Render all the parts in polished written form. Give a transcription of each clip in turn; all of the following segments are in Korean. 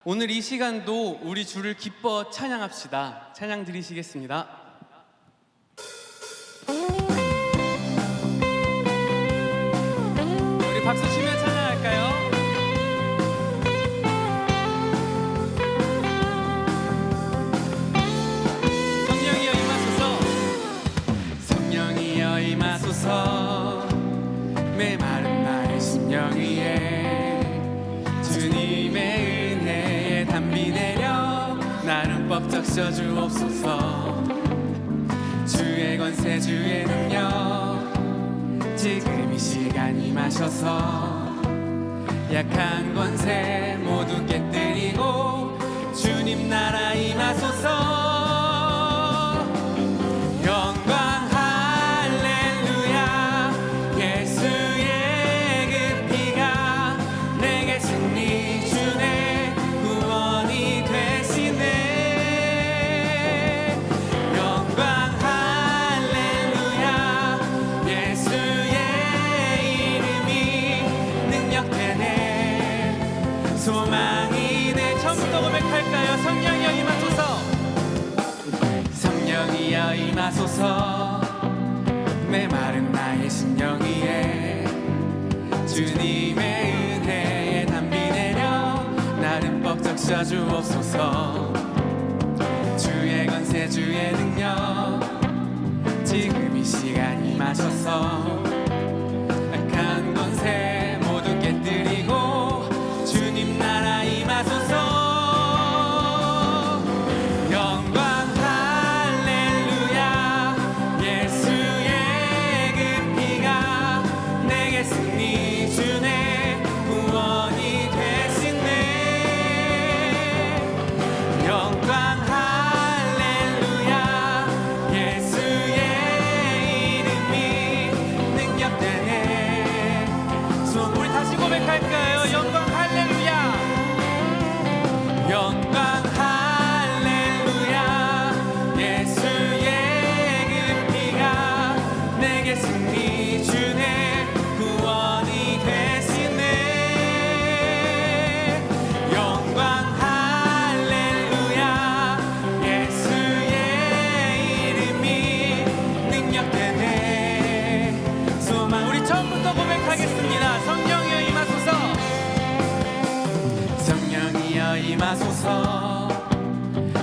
오늘 이 시간도 우리 주를 기뻐 찬양합시다. 찬양 드리시겠습니다. 우리 박수 치며 찬양할까요? 성령이여 임하소서, 성령이여 임하소서. 메마른 나의 심령 위에 주님의 은혜에 담비 내려 나를 뻑적 씌워주옵소서. 주의 권세 주의 능력 지금 이 시간 임하셔서 약한 권세 모두 깨뜨리고 주님 나라 임하소서. 영광 할렐루야. 예수의 그 피가 내게 승리 주네 구원이 되시네. 영광 할렐루야. 예수의 이름이 능력되네 소망이 돼. 처음부터 고백할까요? 성령이여 임하소서, 성령이여 임하소서. 메마른 나의 심령 위에 주님의 은혜에 담비 내려 나를 뻑적 씌워주옵소서. 주의 권세 주의 능력 지금 이 시간 임하셔서 악한 권세 모두 깨뜨리고 주님 나라 임하소서. 영광 할렐루야. 예수의 그 피가 내게 승리 주네 구원이 되시네. 영광 할렐루야. 예수의 이름이 능력되네. 우리 다시 고백할까요? 영광 할렐루야. 영광 할렐루야. 예수의 그 피가 내게 승리 주네 구원이 되시네. 영광 할렐루야. 예수의 이름이 능력되네 소망. 우리 처음부터 고백하겠습니다. 성령이여 임하소서, 성령이여 임하소서.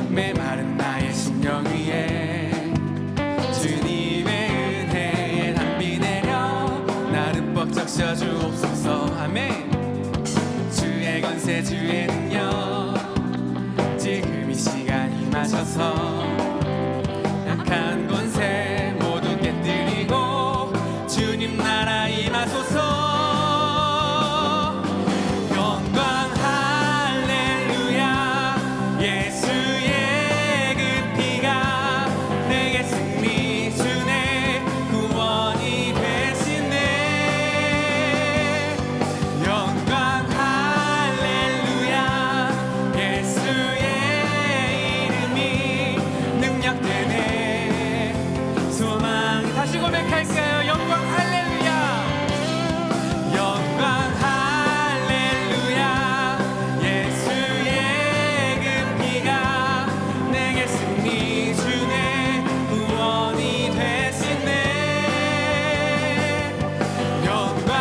메마른 나의 심령 위에 주님의 은혜에 담비 내려 나를 뻑적 씌워주옵소서. 아멘. 주의 권세 주의 능력 지금 이 시간 임하셔서 약한 권세 모두 깨뜨리고 주님 나라 임하소서. 영광 할렐루야. 예수의 그 피가 내게 승리 주네 구원이 되시네. 영광 할렐루야. 예수의 이름이 능력되네 소망. 다시 고백할까요? 영광 할렐루야. 영광 할렐루야. 예수의 그 피가 내게 승리 주네 구원이 되시네. 영광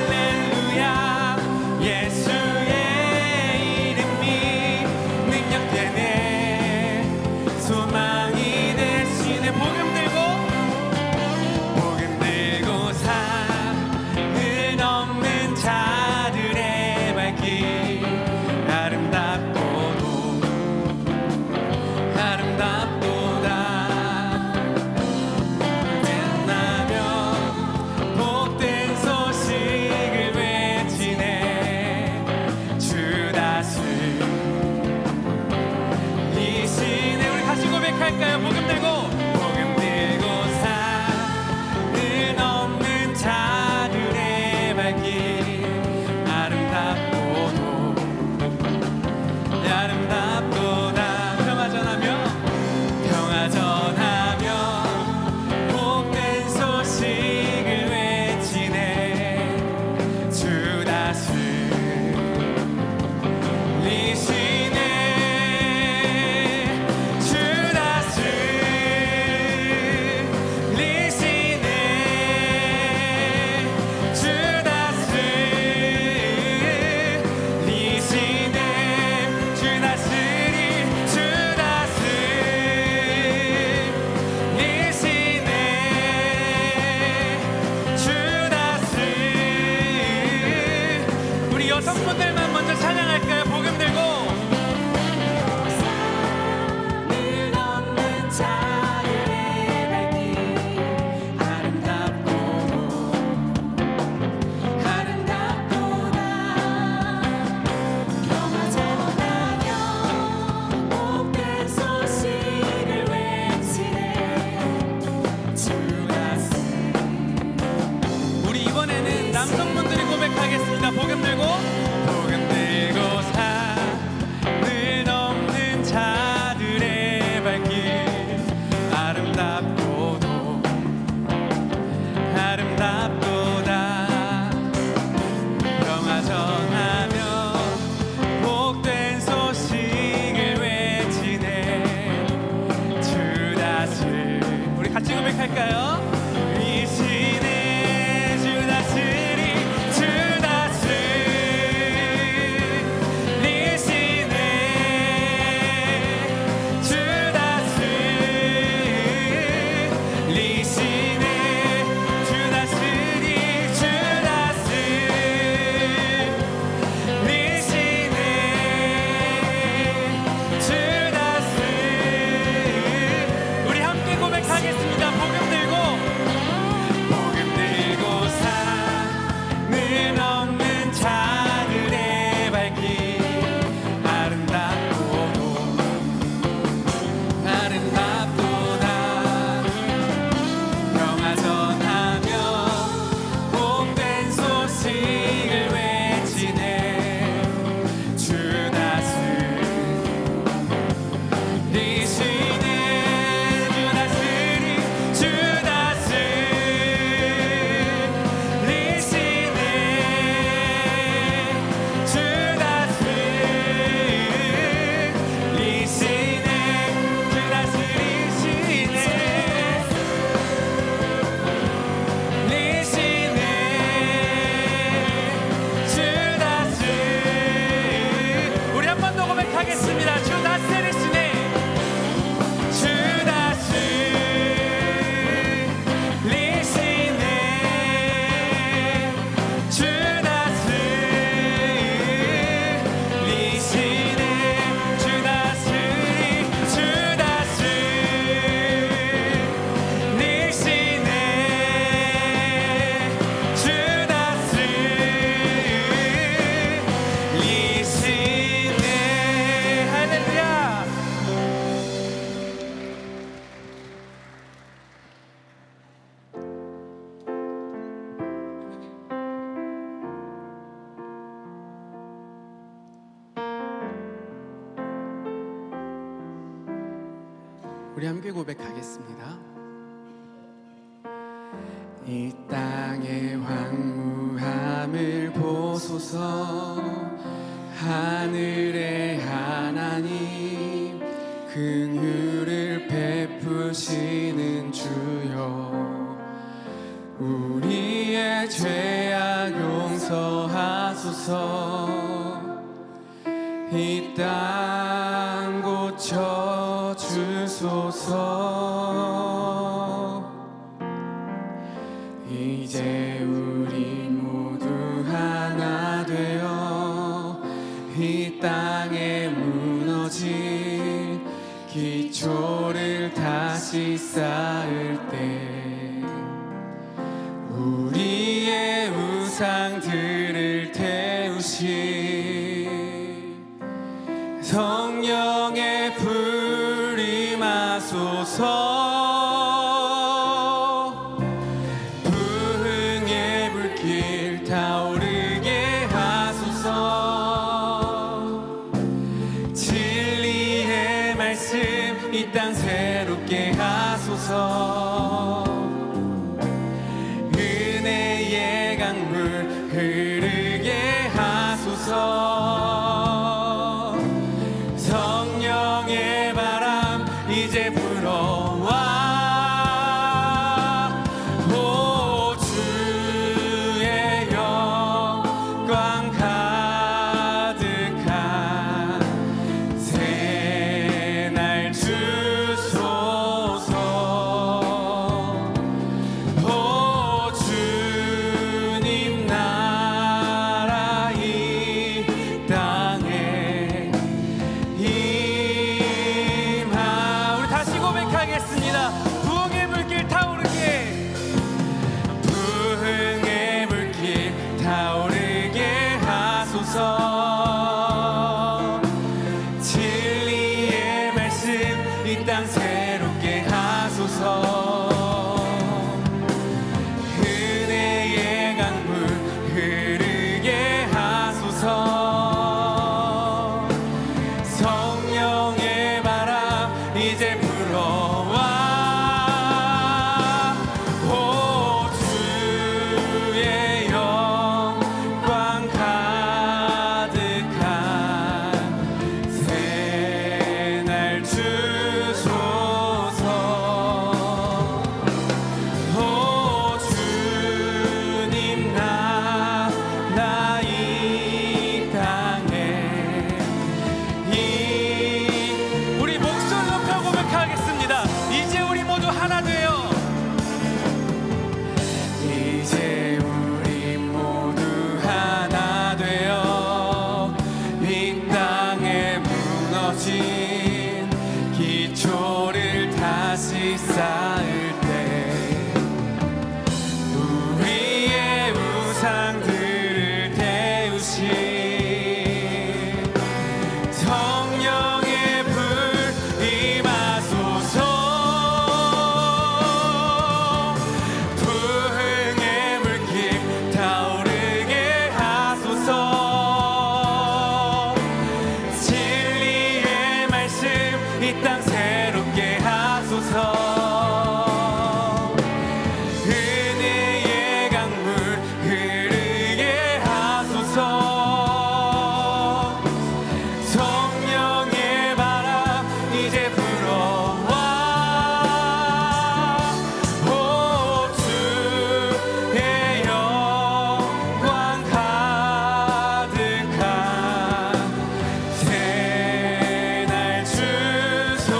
할렐루야. 예수의 이름이 능력되네 소망이 되시네. 복음 들고 산을 넘는 자들의 발길 아름답도다. 빛나며 복된 소식을 외치네. 주 다스리시네. 우리 다시 고백할까요? 복음 들고 산을 넘는 자들의 발길 아름답도다. 평화 전하며 복된 소식을 외치네. 주 다스리시네. 우리 함께 고백하겠습니다. 이 땅의 황무함을 보소서. 하늘의 하나님, 긍휼을 베푸시는 주여, 우리의 죄악 용서하소서. 이 땅 고쳐 주소서. 이제 우리 모두 하나 되어 이 땅에 무너진 기초를 다시 쌓을 때 우리의 우상들을 태우신 성령의 불 임하소서. 부흥의 불길 타오르게 하소서. 진리의 말씀 이 땅 새롭게 하소서. 은혜의 강물 흐르게 하소서. 성령의 바람 이제 불어와. 오 주의 영광 가득한 새날 주소서. 오 주님 나라 이 땅에 임하. 우리 다시 고백하겠습니다. 부흥의 물길 타오르게, 부흥의 물길 타오르게 하소서. 진리의 말씀 이 땅 새롭게 하소서. 은혜의 강물 흐르게 하소서. 성령의 바람 이제 불어와. 오 주의 영광 가득한 새날 주소서. 오 주님 나라 이 땅에 우리 목소리 높여 고백하겠습니다. 이제 우리 모두 하나 되어. 이제 우리 모두 하나 되어 이 땅에 무너진 기초를 다시 쌓을 때 우리의 우상들을 태우신 성령의 불 임하소서. 부흥의 물길 타오르게 하소서. 진리의 말씀 이 땅 새롭게 하소서. 은혜의 강물 흐르게 하소서. 성령의 바람 이제 불어와. 오 주의 영광 가득한 새날 주소서.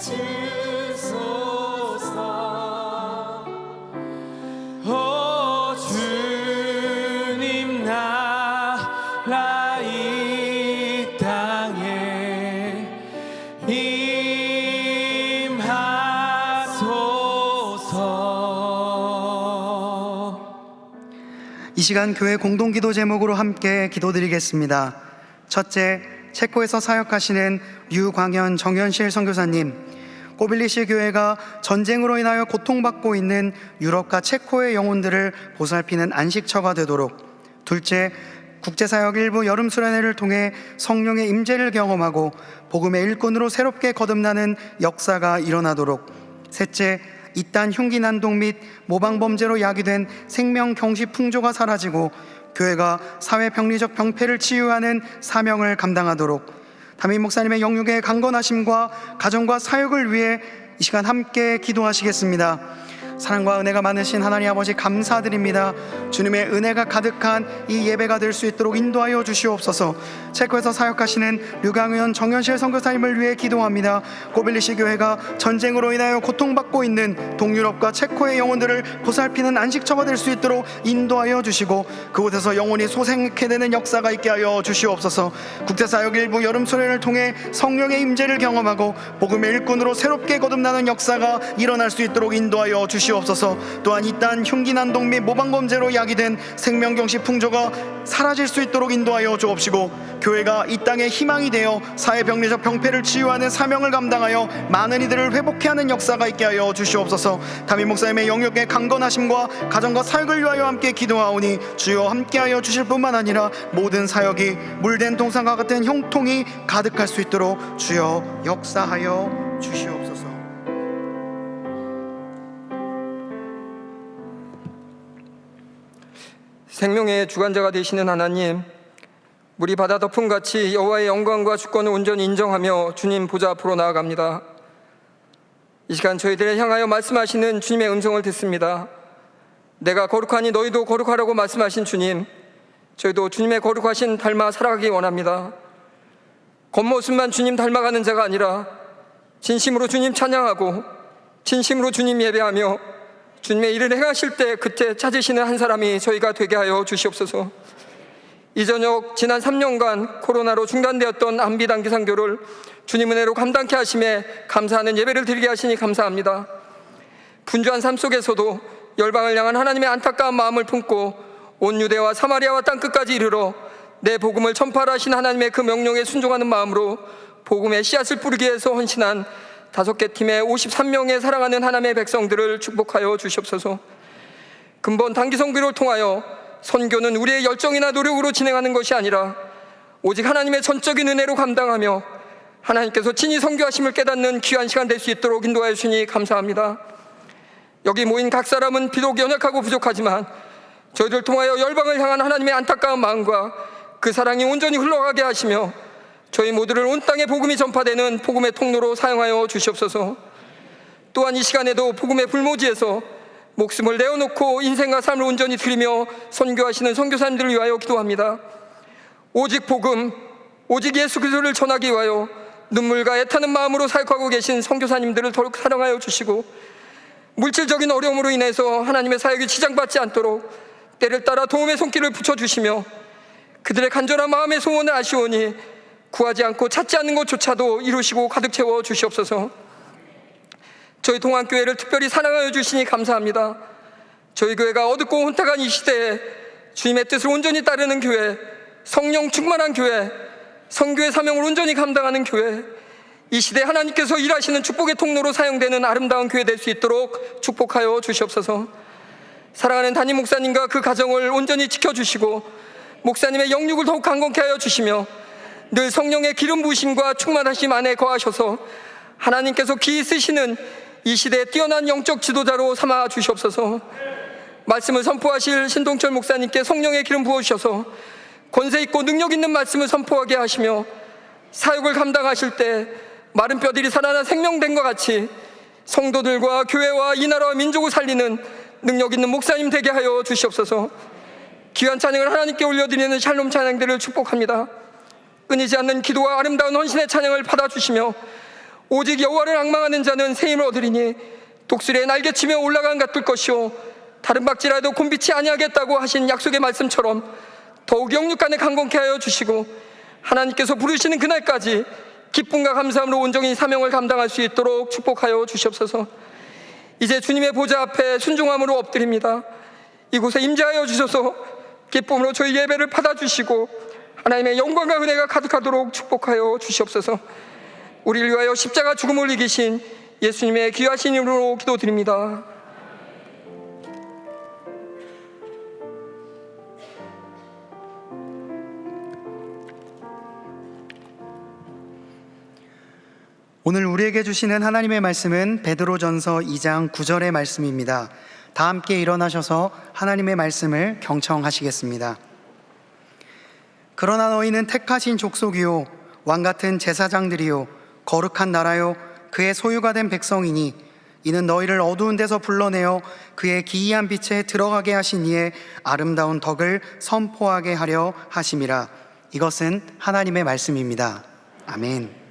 주소서. 오 주님 나라 이 땅에 임하소서. 이 시간 교회 공동기도 제목으로 함께 기도드리겠습니다. 첫째, 체코에서 사역하시는 류광현 정현실 선교사님, 꼬빌리시 교회가 전쟁으로 인하여 고통받고 있는 유럽과 체코의 영혼들을 보살피는 안식처가 되도록. 둘째, 국제사역 일부 여름수련회를 통해 성령의 임재를 경험하고 복음의 일꾼으로 새롭게 거듭나는 역사가 일어나도록. 셋째, 이딴 흉기 난동 및 모방범죄로 야기된 생명경시 풍조가 사라지고 교회가 사회병리적 병폐를 치유하는 사명을 감당하도록. 담임 목사님의 영육의 강건하심과 가정과 사역을 위해 이 시간 함께 기도하시겠습니다. 사랑과 은혜가 많으신 하나님 아버지 감사드립니다. 주님의 은혜가 가득한 이 예배가 될 수 있도록 인도하여 주시옵소서. 체코에서 사역하시는 류광현 정현실 선교사님을 위해 기도합니다. 꼬빌리시 교회가 전쟁으로 인하여 고통받고 있는 동유럽과 체코의 영혼들을 보살피는 안식처가 될 수 있도록 인도하여 주시고 그곳에서 영혼이 소생케 되는 역사가 있게 하여 주시옵소서. 국제사역 일부 여름수련을 통해 성령의 임재를 경험하고 복음의 일꾼으로 새롭게 거듭나는 역사가 일어날 수 있도록 인도하여 주시옵소서. 또한 이딴 흉기 난동 및 모방범죄로 야기된 생명경시 풍조가 사라질 수 있도록 인도하여 주옵시고 교회가 이 땅의 희망이 되어 사회병리적 병폐를 치유하는 사명을 감당하여 많은 이들을 회복케 하는 역사가 있게 하여 주시옵소서. 담임 목사님의 영역의 강건하심과 가정과 사역을 위하여 함께 기도하오니 주여 함께하여 주실 뿐만 아니라 모든 사역이 물된 동상과 같은 형통이 가득할 수 있도록 주여 역사하여 주시옵소서. 생명의 주관자가 되시는 하나님, 물이 바다 덮음같이 여호와의 영광과 주권을 온전히 인정하며 주님 보좌 앞으로 나아갑니다. 이 시간 저희들을 향하여 말씀하시는 주님의 음성을 듣습니다. 내가 거룩하니 너희도 거룩하라고 말씀하신 주님, 저희도 주님의 거룩하신 닮아 살아가기 원합니다. 겉모습만 주님 닮아가는 자가 아니라 진심으로 주님 찬양하고 진심으로 주님 예배하며 주님의 일을 행하실 때 그때 찾으시는 한 사람이 저희가 되게 하여 주시옵소서. 이 저녁 지난 3년간 코로나로 중단되었던 안비단기 선교를 주님 은혜로 감당케 하심에 감사하는 예배를 드리게 하시니 감사합니다. 분주한 삶 속에서도 열방을 향한 하나님의 안타까운 마음을 품고 온 유대와 사마리아와 땅끝까지 이르러 내 복음을 전파하라 하신 하나님의 그 명령에 순종하는 마음으로 복음의 씨앗을 뿌리기 위해서 헌신한 5개 팀의 53명의 사랑하는 하나님의 백성들을 축복하여 주시옵소서. 근본 단기 선교를 통하여 선교는 우리의 열정이나 노력으로 진행하는 것이 아니라 오직 하나님의 전적인 은혜로 감당하며 하나님께서 친히 선교하심을 깨닫는 귀한 시간 될 수 있도록 인도하여 주시니 감사합니다. 여기 모인 각 사람은 비록 연약하고 부족하지만 저희들 통하여 열방을 향한 하나님의 안타까운 마음과 그 사랑이 온전히 흘러가게 하시며 저희 모두를 온 땅에 복음이 전파되는 복음의 통로로 사용하여 주시옵소서. 또한 이 시간에도 복음의 불모지에서 목숨을 내어놓고 인생과 삶을 온전히 드리며 선교하시는 선교사님들을 위하여 기도합니다. 오직 복음, 오직 예수 그리스도를 전하기 위하여 눈물과 애타는 마음으로 사역하고 계신 선교사님들을 더욱 사랑하여 주시고 물질적인 어려움으로 인해서 하나님의 사역이 지장받지 않도록 때를 따라 도움의 손길을 붙여주시며 그들의 간절한 마음의 소원을 아시오니 구하지 않고 찾지 않는 것조차도 이루시고 가득 채워 주시옵소서. 저희 동안교회를 특별히 사랑하여 주시니 감사합니다. 저희 교회가 어둡고 혼탁한 이 시대에 주님의 뜻을 온전히 따르는 교회, 성령 충만한 교회, 선교의 사명을 온전히 감당하는 교회, 이 시대에 하나님께서 일하시는 축복의 통로로 사용되는 아름다운 교회 될 수 있도록 축복하여 주시옵소서. 사랑하는 담임 목사님과 그 가정을 온전히 지켜주시고 목사님의 영육을 더욱 강건케 하여 주시며 늘 성령의 기름 부으심과 충만하심 안에 거하셔서 하나님께서 기이 쓰시는 이 시대의 뛰어난 영적 지도자로 삼아 주시옵소서. 말씀을 선포하실 신동철 목사님께 성령의 기름 부어주셔서 권세 있고 능력 있는 말씀을 선포하게 하시며 사역을 감당하실 때 마른 뼈들이 살아나 생명된 것 같이 성도들과 교회와 이 나라와 민족을 살리는 능력 있는 목사님 되게 하여 주시옵소서. 귀한 찬양을 하나님께 올려드리는 샬롬 찬양들을 축복합니다. 끊이지 않는 기도와 아름다운 헌신의 찬양을 받아주시며 오직 여호와를 앙망하는 자는 새 힘을 얻으리니 독수리의 날개치며 올라간 같을 것이요 다른 박질라도 곤빛이 아니하겠다고 하신 약속의 말씀처럼 더욱 영육간에 강건케 하여 주시고 하나님께서 부르시는 그날까지 기쁨과 감사함으로 온전히 사명을 감당할 수 있도록 축복하여 주시옵소서. 이제 주님의 보좌 앞에 순종함으로 엎드립니다. 이곳에 임재하여 주셔서 기쁨으로 저희 예배를 받아주시고 하나님의 영광과 은혜가 가득하도록 축복하여 주시옵소서. 우리를 위하여 십자가 죽음을 이기신 예수님의 귀하신 이름으로 기도드립니다. 오늘 우리에게 주시는 하나님의 말씀은 베드로전서 2장 9절의 말씀입니다. 다 함께 일어나셔서 하나님의 말씀을 경청하시겠습니다. 그러나 너희는 택하신 족속이요 왕같은 제사장들이요 거룩한 나라요 그의 소유가 된 백성이니 이는 너희를 어두운 데서 불러내어 그의 기이한 빛에 들어가게 하신 이의 아름다운 덕을 선포하게 하려 하심이라. 이것은 하나님의 말씀입니다. 아멘.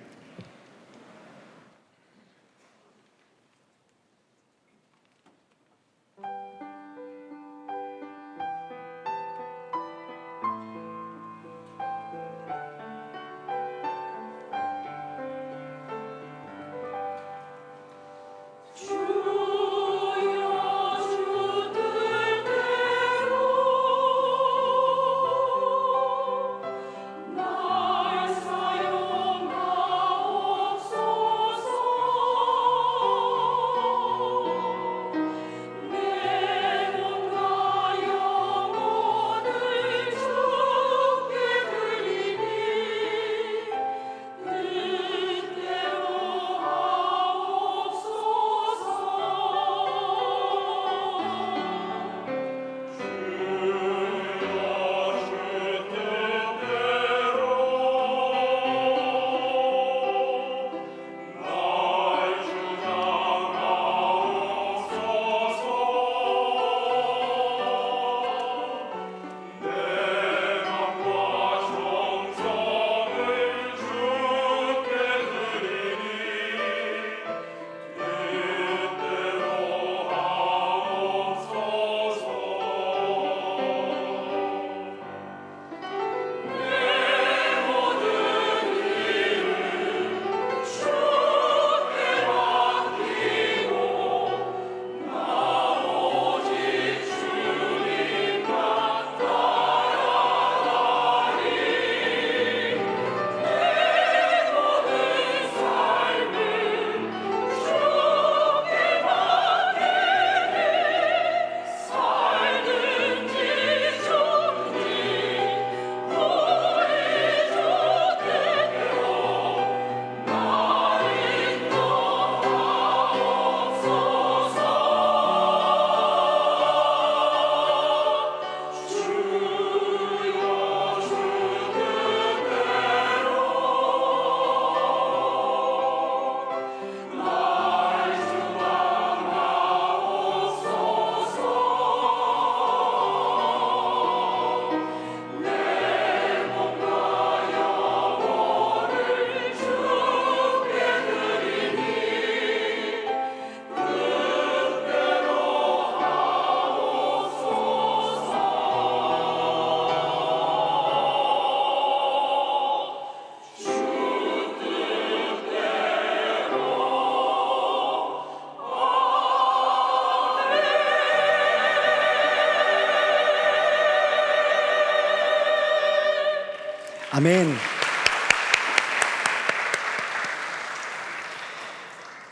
아멘.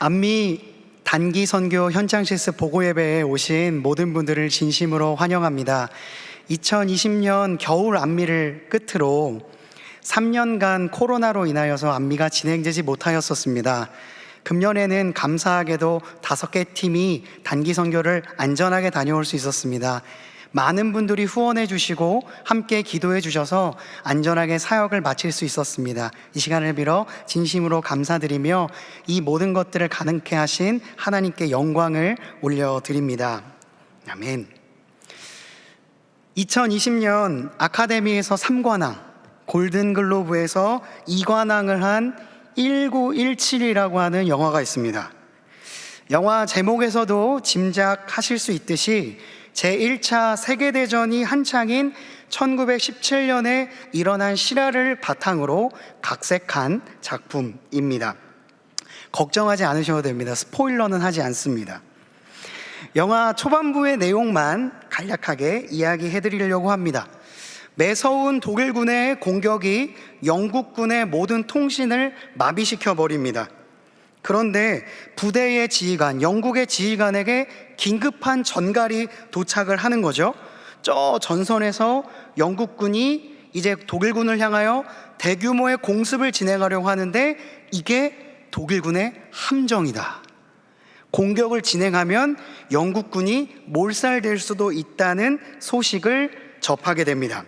안미 단기 선교 현장 실습 보고 예배에 오신 모든 분들을 진심으로 환영합니다. 2020년 겨울 안미를 끝으로 3년간 코로나로 인하여서 안미가 진행되지 못하였었습니다. 금년에는 감사하게도 5개 팀이 단기 선교를 안전하게 다녀올 수 있었습니다. 많은 분들이 후원해 주시고 함께 기도해 주셔서 안전하게 사역을 마칠 수 있었습니다. 이 시간을 빌어 진심으로 감사드리며 이 모든 것들을 가능케 하신 하나님께 영광을 올려드립니다. 아멘. 2020년 아카데미에서 3관왕, 골든글로브에서 2관왕을 한 1917이라고 하는 영화가 있습니다. 영화 제목에서도 짐작하실 수 있듯이 제1차 세계대전이 한창인 1917년에 일어난 실화를 바탕으로 각색한 작품입니다. 걱정하지 않으셔도 됩니다. 스포일러는 하지 않습니다. 영화 초반부의 내용만 간략하게 이야기해드리려고 합니다. 매서운 독일군의 공격이 영국군의 모든 통신을 마비시켜 버립니다. 그런데 부대의 지휘관, 영국의 지휘관에게 긴급한 전갈이 도착을 하는 거죠. 저 전선에서 영국군이 이제 독일군을 향하여 대규모의 공습을 진행하려고 하는데 이게 독일군의 함정이다. 공격을 진행하면 영국군이 몰살될 수도 있다는 소식을 접하게 됩니다.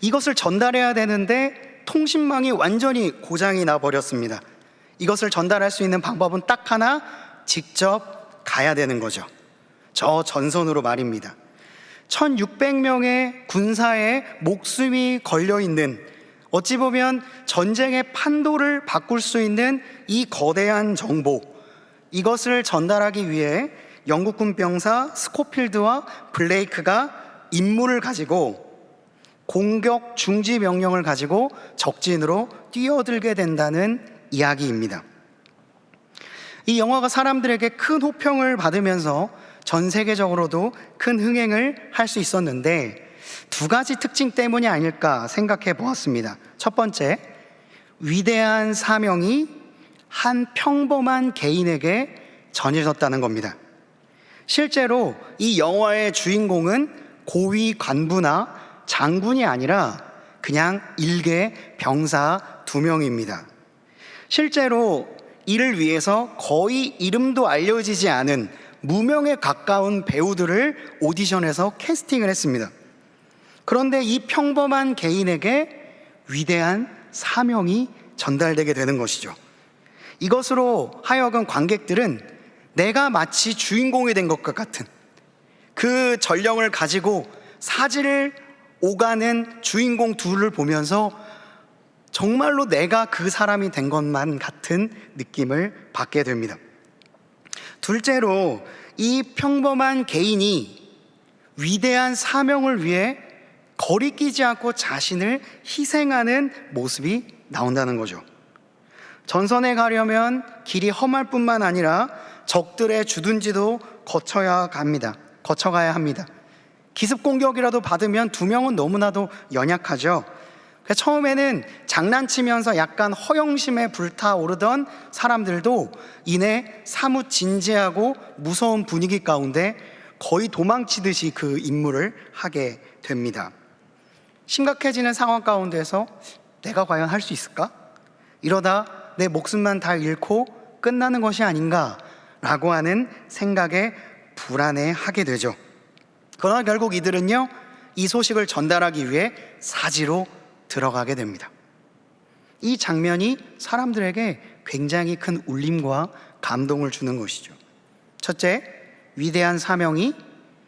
이것을 전달해야 되는데 통신망이 완전히 고장이 나버렸습니다. 이것을 전달할 수 있는 방법은 딱 하나, 직접 가야 되는 거죠. 저 전선으로 말입니다. 1600명의 군사의 목숨이 걸려있는, 어찌 보면 전쟁의 판도를 바꿀 수 있는 이 거대한 정보, 이것을 전달하기 위해 영국군 병사 스코필드와 블레이크가 임무를 가지고 공격 중지 명령을 가지고 적진으로 뛰어들게 된다는 이야기입니다. 이 영화가 사람들에게 큰 호평을 받으면서 전 세계적으로도 큰 흥행을 할 수 있었는데 두 가지 특징 때문이 아닐까 생각해 보았습니다. 첫 번째, 위대한 사명이 한 평범한 개인에게 전해졌다는 겁니다. 실제로 이 영화의 주인공은 고위 간부나 장군이 아니라 그냥 일개 병사 2명입니다. 실제로 이를 위해서 거의 이름도 알려지지 않은 무명에 가까운 배우들을 오디션에서 캐스팅을 했습니다. 그런데 이 평범한 개인에게 위대한 사명이 전달되게 되는 것이죠. 이것으로 하여금 관객들은 내가 마치 주인공이 된 것과 같은 그 전령을 가지고 사지를 오가는 주인공 둘을 보면서 정말로 내가 그 사람이 된 것만 같은 느낌을 받게 됩니다. 둘째로, 이 평범한 개인이 위대한 사명을 위해 거리끼지 않고 자신을 희생하는 모습이 나온다는 거죠. 전선에 가려면 길이 험할 뿐만 아니라 적들의 주둔지도 거쳐가야 합니다. 기습 공격이라도 받으면 2명은 너무나도 연약하죠. 그래서 처음에는 장난치면서 약간 허영심에 불타오르던 사람들도 이내 사뭇 진지하고 무서운 분위기 가운데 거의 도망치듯이 그 임무를 하게 됩니다. 심각해지는 상황 가운데서 내가 과연 할 수 있을까? 이러다 내 목숨만 다 잃고 끝나는 것이 아닌가라고 하는 생각에 불안해하게 되죠. 그러나 결국 이들은요, 이 소식을 전달하기 위해 사지로 들어가게 됩니다. 이 장면이 사람들에게 굉장히 큰 울림과 감동을 주는 것이죠. 첫째, 위대한 사명이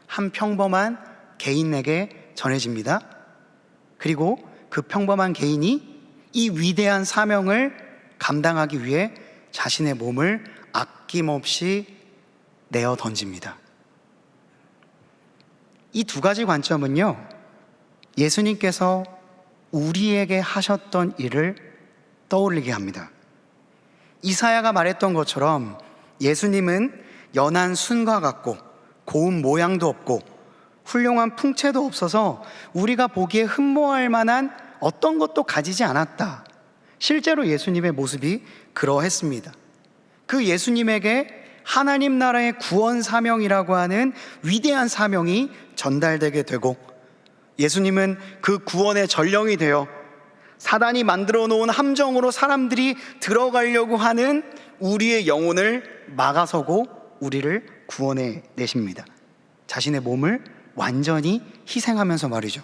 한 평범한 개인에게 전해집니다. 그리고 그 평범한 개인이 이 위대한 사명을 감당하기 위해 자신의 몸을 아낌없이 내어 던집니다. 이 두 가지 관점은요, 예수님께서 우리에게 하셨던 일을 떠올리게 합니다. 이사야가 말했던 것처럼 예수님은 연한 순과 같고 고운 모양도 없고 훌륭한 풍채도 없어서 우리가 보기에 흠모할 만한 어떤 것도 가지지 않았다. 실제로 예수님의 모습이 그러했습니다. 그 예수님에게 하나님 나라의 구원 사명이라고 하는 위대한 사명이 전달되게 되고, 예수님은 그 구원의 전령이 되어 사단이 만들어 놓은 함정으로 사람들이 들어가려고 하는 우리의 영혼을 막아서고 우리를 구원해 내십니다. 자신의 몸을 완전히 희생하면서 말이죠.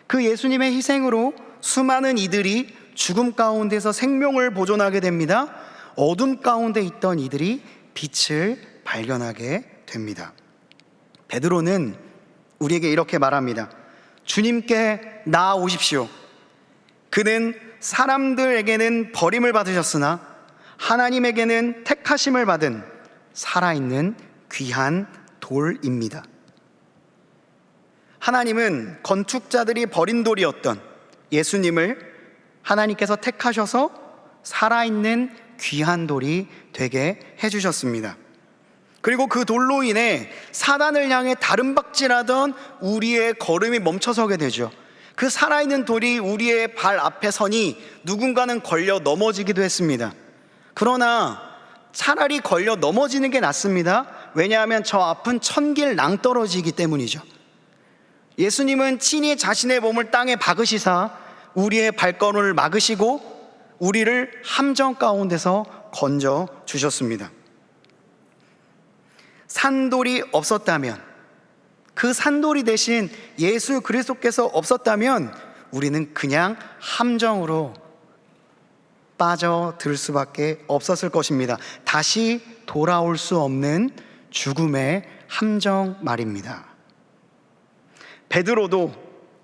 그 예수님의 희생으로 수많은 이들이 죽음 가운데서 생명을 보존하게 됩니다. 어둠 가운데 있던 이들이 빛을 발견하게 됩니다. 베드로는 우리에게 이렇게 말합니다. 주님께 나아오십시오. 그는 사람들에게는 버림을 받으셨으나 하나님에게는 택하심을 받은 살아있는 귀한 돌입니다. 하나님은 건축자들이 버린 돌이었던 예수님을 하나님께서 택하셔서 살아있는 귀한 돌이 되게 해주셨습니다. 그리고 그 돌로 인해 사단을 향해 다름박질하던 우리의 걸음이 멈춰서게 되죠. 그 살아있는 돌이 우리의 발 앞에 서니 누군가는 걸려 넘어지기도 했습니다. 그러나 차라리 걸려 넘어지는 게 낫습니다. 왜냐하면 저 앞은 천길 낭떠러지이기 때문이죠. 예수님은 친히 자신의 몸을 땅에 박으시사 우리의 발걸음을 막으시고 우리를 함정 가운데서 건져 주셨습니다. 산돌이 없었다면, 그 산돌이 대신 예수 그리스도께서 없었다면 우리는 그냥 함정으로 빠져들 수밖에 없었을 것입니다. 다시 돌아올 수 없는 죽음의 함정 말입니다. 베드로도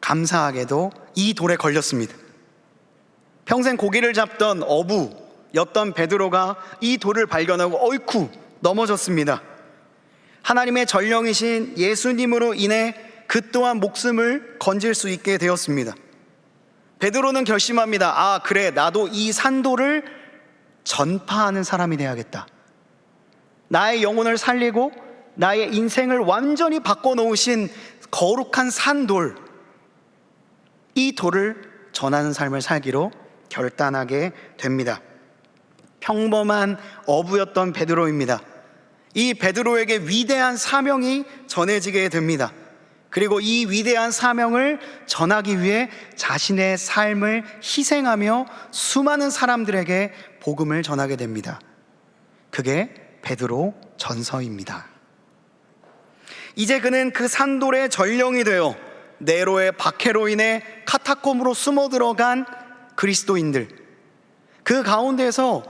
감사하게도 이 돌에 걸렸습니다. 평생 고기를 잡던 어부였던 베드로가 이 돌을 발견하고 어이쿠 넘어졌습니다. 하나님의 전령이신 예수님으로 인해 그 또한 목숨을 건질 수 있게 되었습니다. 베드로는 결심합니다. 그래, 나도 이 산돌을 전파하는 사람이 되어야겠다. 나의 영혼을 살리고 나의 인생을 완전히 바꿔놓으신 거룩한 산돌, 이 돌을 전하는 삶을 살기로 결단하게 됩니다. 평범한 어부였던 베드로입니다. 이 베드로에게 위대한 사명이 전해지게 됩니다. 그리고 이 위대한 사명을 전하기 위해 자신의 삶을 희생하며 수많은 사람들에게 복음을 전하게 됩니다. 그게 베드로 전서입니다. 이제 그는 그 산돌의 전령이 되어 네로의 박해로 인해 카타콤으로 숨어 들어간 그리스도인들, 그 가운데에서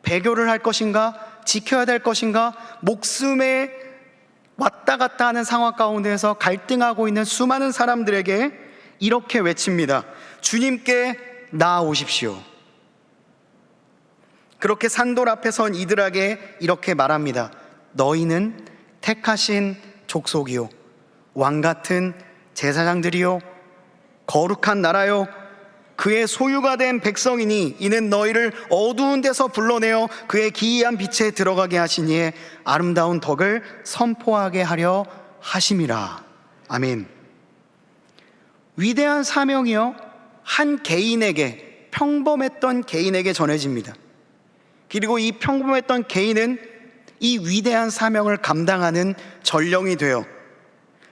배교를 할 것인가, 지켜야 될 것인가, 목숨에 왔다 갔다 하는 상황 가운데에서 갈등하고 있는 수많은 사람들에게 이렇게 외칩니다. 주님께 나아오십시오. 그렇게 산돌 앞에 선 이들에게 이렇게 말합니다. 너희는 택하신 족속이요, 왕같은 제사장들이요, 거룩한 나라요, 그의 소유가 된 백성이니 이는 너희를 어두운 데서 불러내어 그의 기이한 빛에 들어가게 하시니에 아름다운 덕을 선포하게 하려 하심이라. 아멘. 위대한 사명이요, 한 개인에게, 평범했던 개인에게 전해집니다. 그리고 이 평범했던 개인은 이 위대한 사명을 감당하는 전령이 되어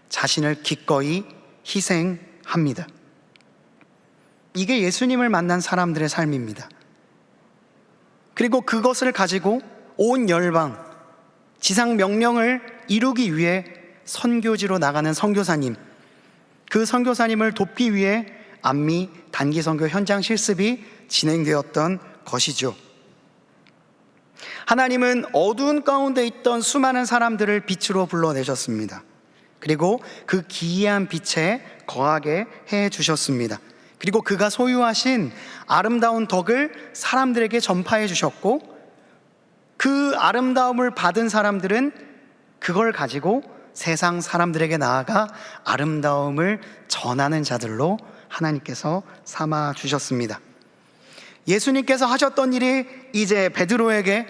자신을 기꺼이 희생합니다. 이게 예수님을 만난 사람들의 삶입니다. 그리고 그것을 가지고 온 열방, 지상 명령을 이루기 위해 선교지로 나가는 선교사님, 그 선교사님을 돕기 위해 안미 단기 선교 현장 실습이 진행되었던 것이죠. 하나님은 어두운 가운데 있던 수많은 사람들을 빛으로 불러내셨습니다. 그리고 그 기이한 빛에 거하게 해 주셨습니다. 그리고 그가 소유하신 아름다운 덕을 사람들에게 전파해 주셨고, 그 아름다움을 받은 사람들은 그걸 가지고 세상 사람들에게 나아가 아름다움을 전하는 자들로 하나님께서 삼아 주셨습니다. 예수님께서 하셨던 일이 이제 베드로에게,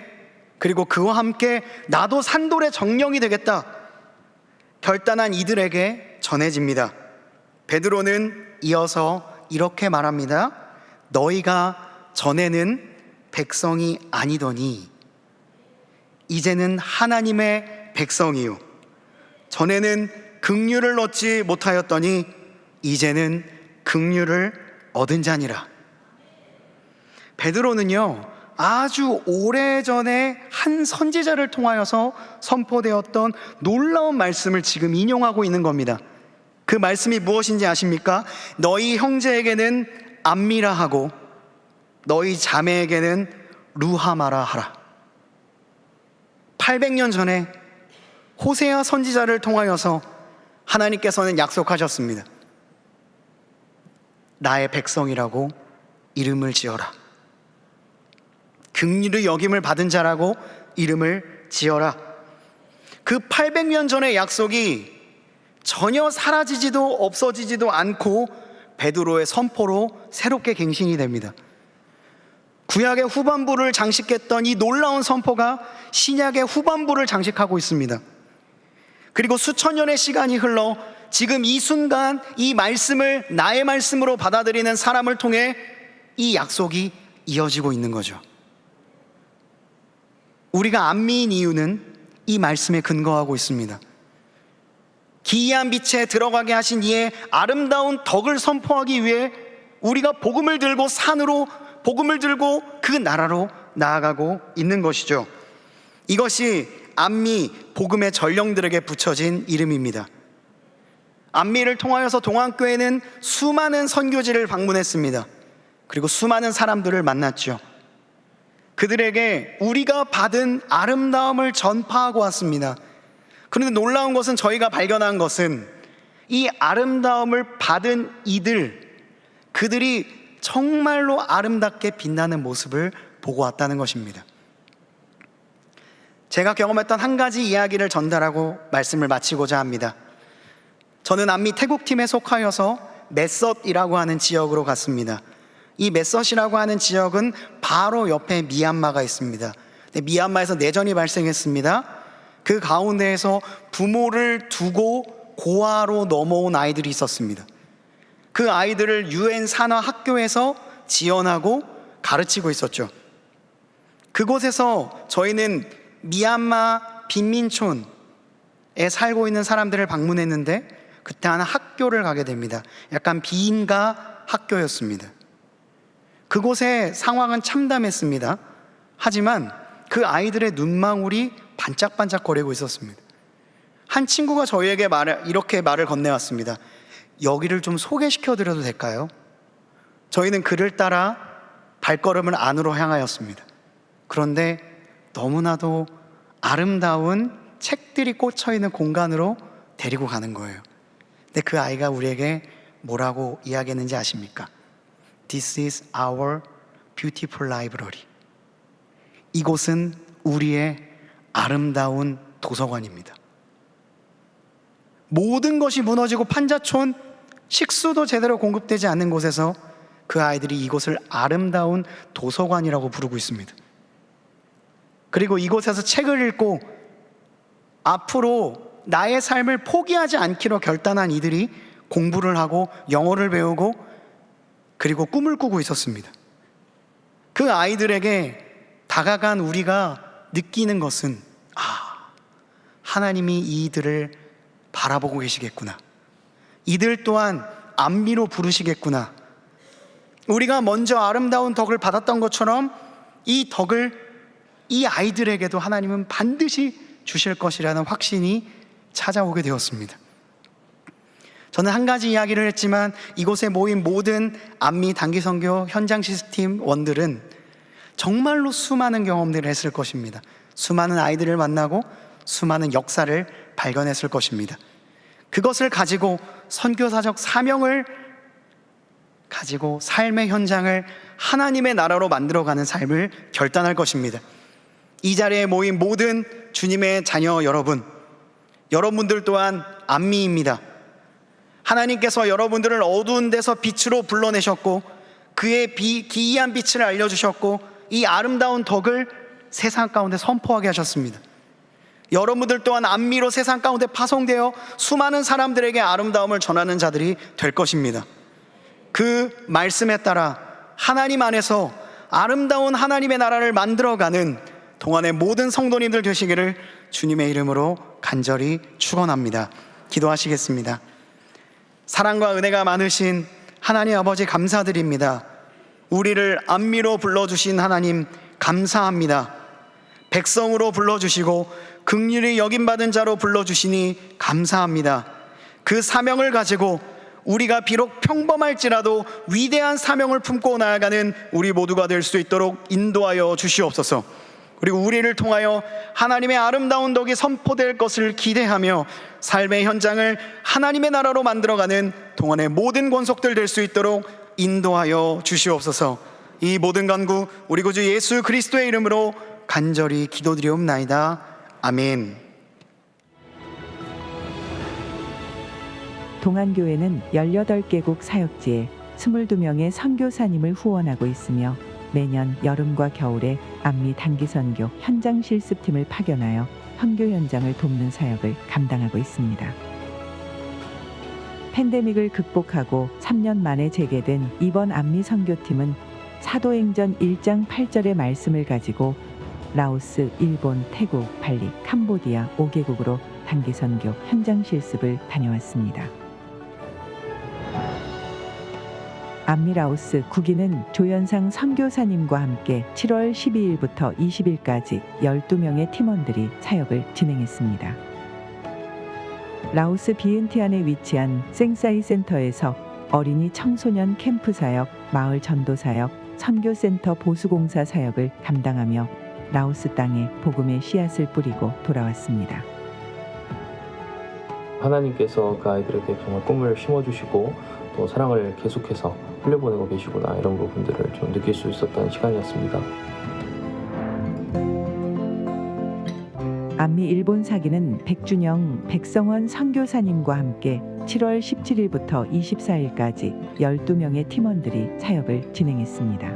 그리고 그와 함께 나도 산돌의 정령이 되겠다 결단한 이들에게 전해집니다. 베드로는 이어서 이렇게 말합니다. 너희가 전에는 백성이 아니더니 이제는 하나님의 백성이요, 전에는 긍휼을 얻지 못하였더니 이제는 긍휼을 얻은 자니라. 베드로는요, 아주 오래전에 한 선지자를 통하여서 선포되었던 놀라운 말씀을 지금 인용하고 있는 겁니다. 그 말씀이 무엇인지 아십니까? 너희 형제에게는 암미라 하고 너희 자매에게는 루하마라 하라. 800년 전에 호세아 선지자를 통하여서 하나님께서는 약속하셨습니다. 나의 백성이라고 이름을 지어라. 긍휼히 여김을 받은 자라고 이름을 지어라. 그 800년 전의 약속이 전혀 사라지지도 없어지지도 않고 베드로의 선포로 새롭게 갱신이 됩니다. 구약의 후반부를 장식했던 이 놀라운 선포가 신약의 후반부를 장식하고 있습니다. 그리고 수천 년의 시간이 흘러 지금 이 순간 이 말씀을 나의 말씀으로 받아들이는 사람을 통해 이 약속이 이어지고 있는 거죠. 우리가 안미인 이유는 이 말씀에 근거하고 있습니다. 기이한 빛에 들어가게 하신 이의 아름다운 덕을 선포하기 위해 우리가 복음을 들고 산으로, 복음을 들고 그 나라로 나아가고 있는 것이죠. 이것이 안미 복음의 전령들에게 붙여진 이름입니다. 안미를 통하여서 동안교회는 수많은 선교지를 방문했습니다. 그리고 수많은 사람들을 만났죠. 그들에게 우리가 받은 아름다움을 전파하고 왔습니다. 그런데 놀라운 것은, 저희가 발견한 것은 이 아름다움을 받은 그들이 정말로 아름답게 빛나는 모습을 보고 왔다는 것입니다. 제가 경험했던 한 가지 이야기를 전달하고 말씀을 마치고자 합니다. 저는 안미 태국팀에 속하여서 메섯이라고 하는 지역으로 갔습니다. 이 메섯이라고 하는 지역은 바로 옆에 미얀마가 있습니다. 미얀마에서 내전이 발생했습니다. 그 가운데에서 부모를 두고 고아로 넘어온 아이들이 있었습니다. 그 아이들을 UN 산하 학교에서 지원하고 가르치고 있었죠. 그곳에서 저희는 미얀마 빈민촌에 살고 있는 사람들을 방문했는데, 그때 하나 학교를 가게 됩니다. 약간 비인가 학교였습니다. 그곳의 상황은 참담했습니다. 하지만 그 아이들의 눈망울이 반짝반짝거리고 있었습니다. 한 친구가 저희에게 이렇게 말을 건네왔습니다. 여기를 좀 소개시켜드려도 될까요? 저희는 그를 따라 발걸음을 안으로 향하였습니다. 그런데 너무나도 아름다운 책들이 꽂혀있는 공간으로 데리고 가는 거예요. 근데 그 아이가 우리에게 뭐라고 이야기했는지 아십니까? This is our beautiful library. 이곳은 우리의 아름다운 도서관입니다. 모든 것이 무너지고 판자촌, 식수도 제대로 공급되지 않는 곳에서 그 아이들이 이곳을 아름다운 도서관이라고 부르고 있습니다. 그리고 이곳에서 책을 읽고 앞으로 나의 삶을 포기하지 않기로 결단한 이들이 공부를 하고 영어를 배우고 그리고 꿈을 꾸고 있었습니다. 그 아이들에게 다가간 우리가 느끼는 것은, 하나님이 이들을 바라보고 계시겠구나. 이들 또한 안미로 부르시겠구나. 우리가 먼저 아름다운 덕을 받았던 것처럼 이 덕을 이 아이들에게도 하나님은 반드시 주실 것이라는 확신이 찾아오게 되었습니다. 저는 한 가지 이야기를 했지만 이곳에 모인 모든 안미 단기선교 현장 시스템 원들은 정말로 수많은 경험들을 했을 것입니다. 수많은 아이들을 만나고 수많은 역사를 발견했을 것입니다. 그것을 가지고 선교사적 사명을 가지고 삶의 현장을 하나님의 나라로 만들어가는 삶을 결단할 것입니다. 이 자리에 모인 모든 주님의 자녀 여러분들 또한 안미입니다. 하나님께서 여러분들을 어두운 데서 빛으로 불러내셨고 그의 기이한 빛을 알려주셨고 이 아름다운 덕을 세상 가운데 선포하게 하셨습니다. 여러분들 또한 안미로 세상 가운데 파송되어 수많은 사람들에게 아름다움을 전하는 자들이 될 것입니다. 그 말씀에 따라 하나님 안에서 아름다운 하나님의 나라를 만들어가는 동안의 모든 성도님들 되시기를 주님의 이름으로 간절히 축원합니다. 기도하시겠습니다. 사랑과 은혜가 많으신 하나님 아버지 감사드립니다. 우리를 안미로 불러주신 하나님 감사합니다. 백성으로 불러주시고 긍휼히 여김받은 자로 불러주시니 감사합니다. 그 사명을 가지고 우리가 비록 평범할지라도 위대한 사명을 품고 나아가는 우리 모두가 될 수 있도록 인도하여 주시옵소서. 그리고 우리를 통하여 하나님의 아름다운 덕이 선포될 것을 기대하며 삶의 현장을 하나님의 나라로 만들어가는 동안의 모든 권속들 될 수 있도록 인도하여 주시옵소서. 이 모든 간구 우리 구주 예수 그리스도의 이름으로 간절히 기도드리옵나이다. 아멘. 동안교회는 18개국 사역지에 22명의 선교사님을 후원하고 있으며 매년 여름과 겨울에 안미 단기선교 현장 실습팀을 파견하여 선교 현장을 돕는 사역을 감당하고 있습니다. 팬데믹을 극복하고 3년 만에 재개된 이번 안미 선교팀은 사도행전 1장 8절의 말씀을 가지고 라오스, 일본, 태국, 발리, 캄보디아 5개국으로 단기선교 현장 실습을 다녀왔습니다. 안미 라오스 국인은 조연상 선교사님과 함께 7월 12일부터 20일까지 12명의 팀원들이 사역을 진행했습니다. 라오스 비엔티안에 위치한 생사이 센터에서 어린이 청소년 캠프 사역, 마을 전도 사역, 선교센터 보수공사 사역을 감당하며 라오스 땅에 복음의 씨앗을 뿌리고 돌아왔습니다. 하나님께서 그 아이들에게 정말 꿈을 심어주시고 또 사랑을 계속해서 흘려보내고 계시구나, 이런 부분들을 좀 느낄 수 있었던 시간이었습니다. 안미 일본 사기는 백준영, 백성원 선교사님과 함께 7월 17일부터 24일까지 12명의 팀원들이 사역을 진행했습니다.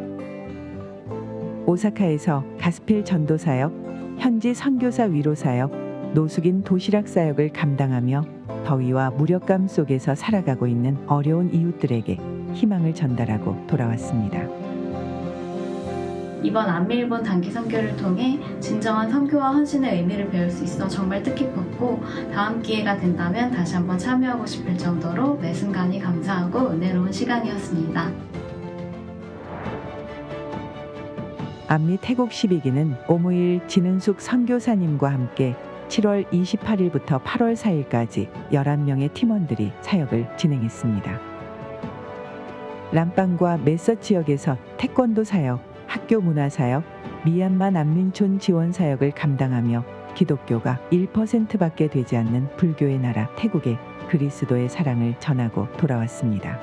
오사카에서 가스펠 전도 사역, 현지 선교사 위로 사역, 노숙인 도시락 사역을 감당하며 더위와 무력감 속에서 살아가고 있는 어려운 이웃들에게 희망을 전달하고 돌아왔습니다. 이번 안미일본 단기 선교를 통해 진정한 선교와 헌신의 의미를 배울 수 있어 정말 뜻깊었고, 다음 기회가 된다면 다시 한번 참여하고 싶을 정도로 매 순간이 감사하고 은혜로운 시간이었습니다. 안미 태국 12기는 오무일 진은숙 선교사님과 함께 7월 28일부터 8월 4일까지 11명의 팀원들이 사역을 진행했습니다. 람빵과 메서 지역에서 태권도 사역, 학교 문화 사역, 미얀마 난민촌 지원 사역을 감당하며 기독교가 1%밖에 되지 않는 불교의 나라 태국에 그리스도의 사랑을 전하고 돌아왔습니다.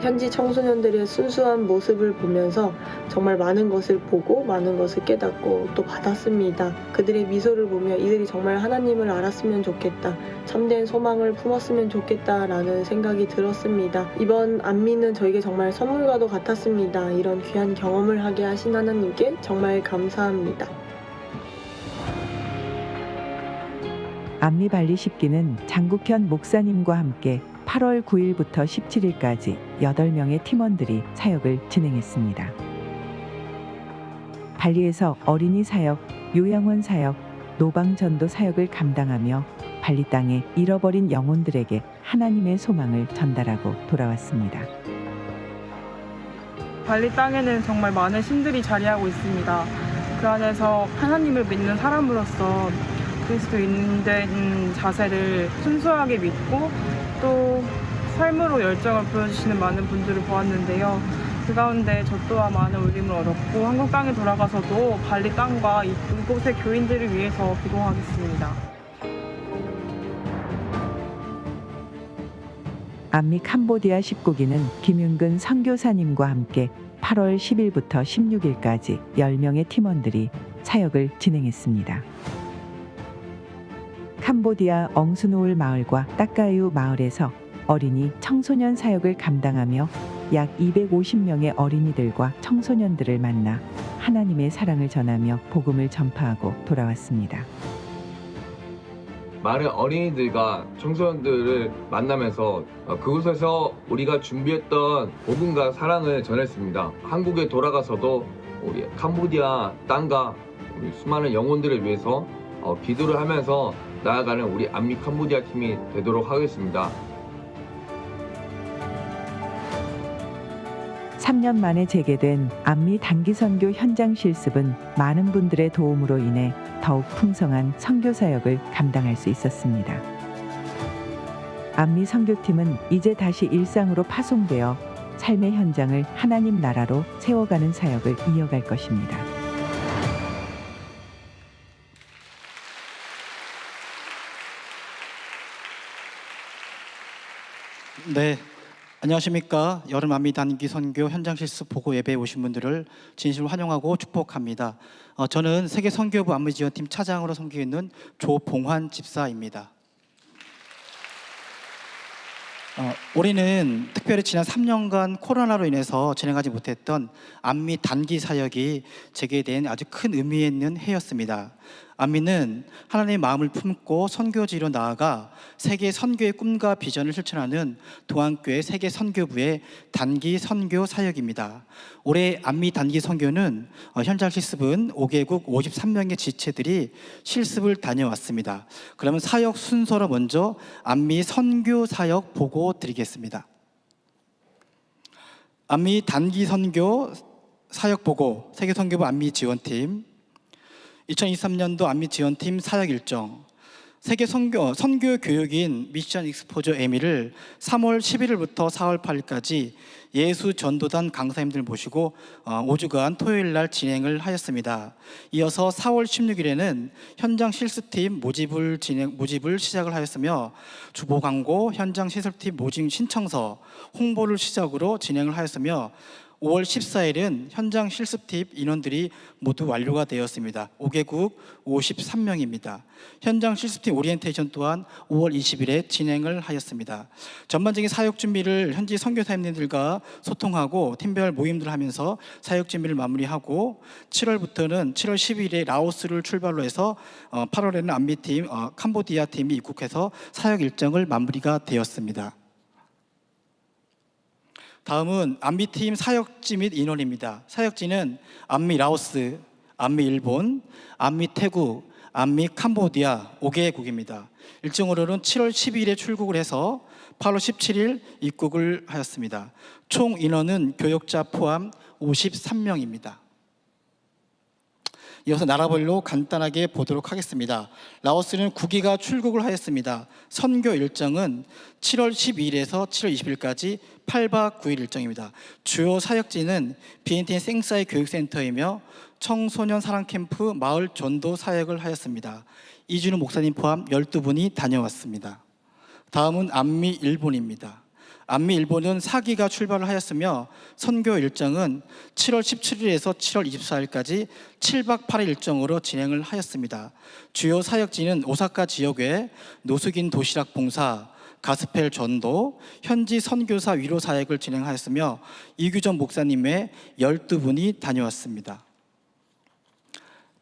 현지 청소년들의 순수한 모습을 보면서 정말 많은 것을 보고 많은 것을 깨닫고 또 받았습니다. 그들의 미소를 보며 이들이 정말 하나님을 알았으면 좋겠다, 참된 소망을 품었으면 좋겠다라는 생각이 들었습니다. 이번 안미는 저에게 정말 선물과도 같았습니다. 이런 귀한 경험을 하게 하신 하나님께 정말 감사합니다. 안미 발리 10기는 장국현 목사님과 함께 8월 9일부터 17일까지 8명의 팀원들이 사역을 진행했습니다. 발리에서 어린이 사역, 요양원 사역, 노방전도 사역을 감당하며 발리 땅에 잃어버린 영혼들에게 하나님의 소망을 전달하고 돌아왔습니다. 발리 땅에는 정말 많은 신들이 자리하고 있습니다. 그 안에서 하나님을 믿는 사람으로서 그리스도인된 자세를 순수하게 믿고 또 삶으로 열정을 보여주시는 많은 분들을 보았는데요. 그 가운데 저 또한 많은 울림을 얻었고, 한국 땅에 돌아가서도 발리 땅과 이곳의 교인들을 위해서 기도하겠습니다. 안미 캄보디아 19기는 김윤근 선교사님과 함께 8월 10일부터 16일까지 10명의 팀원들이 사역을 진행했습니다. 캄보디아 엉수노을 마을과 따까유 마을에서 어린이 청소년 사역을 감당하며 약 250명의 어린이들과 청소년들을 만나 하나님의 사랑을 전하며 복음을 전파하고 돌아왔습니다. 많은 어린이들과 청소년들을 만나면서 그곳에서 우리가 준비했던 복음과 사랑을 전했습니다. 한국에 돌아가서도 우리 캄보디아 땅과 우리 수많은 영혼들을 위해서 기도를 하면서 나아가는 우리 안미 캄보디아 팀이 되도록 하겠습니다. 3년 만에 재개된 안미 단기선교 현장 실습은 많은 분들의 도움으로 인해 더욱 풍성한 선교 사역을 감당할 수 있었습니다. 안미 선교팀은 이제 다시 일상으로 파송되어 삶의 현장을 하나님 나라로 세워가는 사역을 이어갈 것입니다. 네, 안녕하십니까. 여름 안미 단기 선교 현장 실습 보고 예배에 오신 분들을 진심으로 환영하고 축복합니다. 저는 세계 선교부 안미 지원팀 차장으로 섬기고 있는 조봉환 집사입니다. 올해는 특별히 지난 3년간 코로나로 인해서 진행하지 못했던 안미 단기 사역이 제게 된 아주 큰 의미 있는 해였습니다. 안미는 하나님의 마음을 품고 선교지로 나아가 세계 선교의 꿈과 비전을 실천하는 동안교회 세계 선교부의 단기 선교 사역입니다. 올해 안미 단기 선교는 현장 실습은 5개국 53명의 지체들이 실습을 다녀왔습니다. 그러면 사역 순서로 먼저 안미 선교 사역 보고 드리겠습니다. 안미 단기 선교 사역 보고 세계 선교부 안미 지원팀 2023년도 안미 지원팀 사역 일정 세계 선교 교육인 미션 익스포저 에미를 3월 11일부터 4월 8일까지 예수 전도단 강사님들 모시고 5주간 토요일 날 진행을 하였습니다. 이어서 4월 16일에는 현장 실습팀 모집을 시작을 하였으며 주보 광고, 현장 실습팀 모집 신청서, 홍보를 시작으로 진행을 하였으며 5월 14일은 현장 실습팀 인원들이 모두 완료가 되었습니다. 5개국 53명입니다. 현장 실습팀 오리엔테이션 또한 5월 20일에 진행을 하였습니다. 전반적인 사역 준비를 현지 선교사님들과 소통하고 팀별 모임들을 하면서 사역 준비를 마무리하고 7월 10일에 라오스를 출발로 해서 8월에는 안미팀, 캄보디아 팀이 입국해서 사역 일정을 마무리가 되었습니다. 다음은 안미팀 사역지 및 인원입니다. 사역지는 안미 라오스, 안미 일본, 안미 태국, 안미 캄보디아 5개국입니다. 일정으로는 7월 12일에 출국을 해서 8월 17일 입국을 하였습니다. 총 인원은 교역자 포함 53명입니다. 이어서 나라별로 간단하게 보도록 하겠습니다. 라오스는 9기가 출국을 하였습니다. 선교 일정은 7월 12일에서 7월 20일까지 8박 9일 일정입니다. 주요 사역지는 비엔티엔 생사이 교육센터이며 청소년 사랑 캠프 마을 전도 사역을 하였습니다. 이준우 목사님 포함 12분이 다녀왔습니다. 다음은 안미 일본입니다. 안미 일본은 4기가 출발을 하였으며 선교 일정은 7월 17일에서 7월 24일까지 7박 8일 일정으로 진행을 하였습니다. 주요 사역지는 오사카 지역의 노숙인 도시락 봉사, 가스펠 전도, 현지 선교사 위로 사역을 진행하였으며 이규전 목사님의 12분이 다녀왔습니다.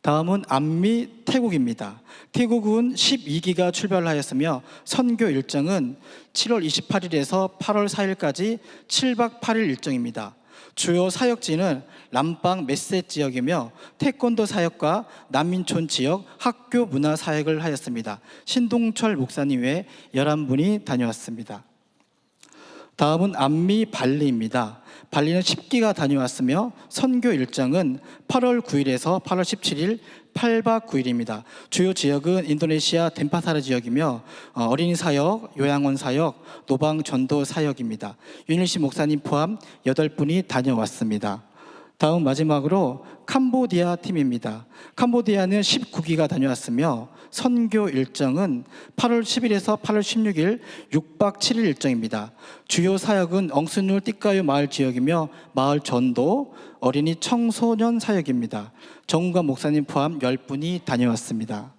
다음은 안미 태국입니다. 태국은 12기가 출발을 하였으며 선교 일정은 7월 28일에서 8월 4일까지 7박 8일 일정입니다. 주요 사역지는 람빵 메셋 지역이며 태권도 사역과 난민촌 지역 학교 문화 사역을 하였습니다. 신동철 목사님 외 11분이 다녀왔습니다. 다음은 안미 발리입니다. 발리는 10기가 다녀왔으며 선교 일정은 8월 9일에서 8월 17일 8박 9일입니다. 주요 지역은 인도네시아 덴파사르 지역이며 어린이 사역, 요양원 사역, 노방 전도 사역입니다. 윤일씨 목사님 포함 8분이 다녀왔습니다. 다음 마지막으로 캄보디아 팀입니다. 캄보디아는 19기가 다녀왔으며 선교 일정은 8월 10일에서 8월 16일 6박 7일 일정입니다. 주요 사역은 엉스눌 띠까유 마을 지역이며 마을 전도, 어린이 청소년 사역입니다. 정우관 목사님 포함 10분이 다녀왔습니다.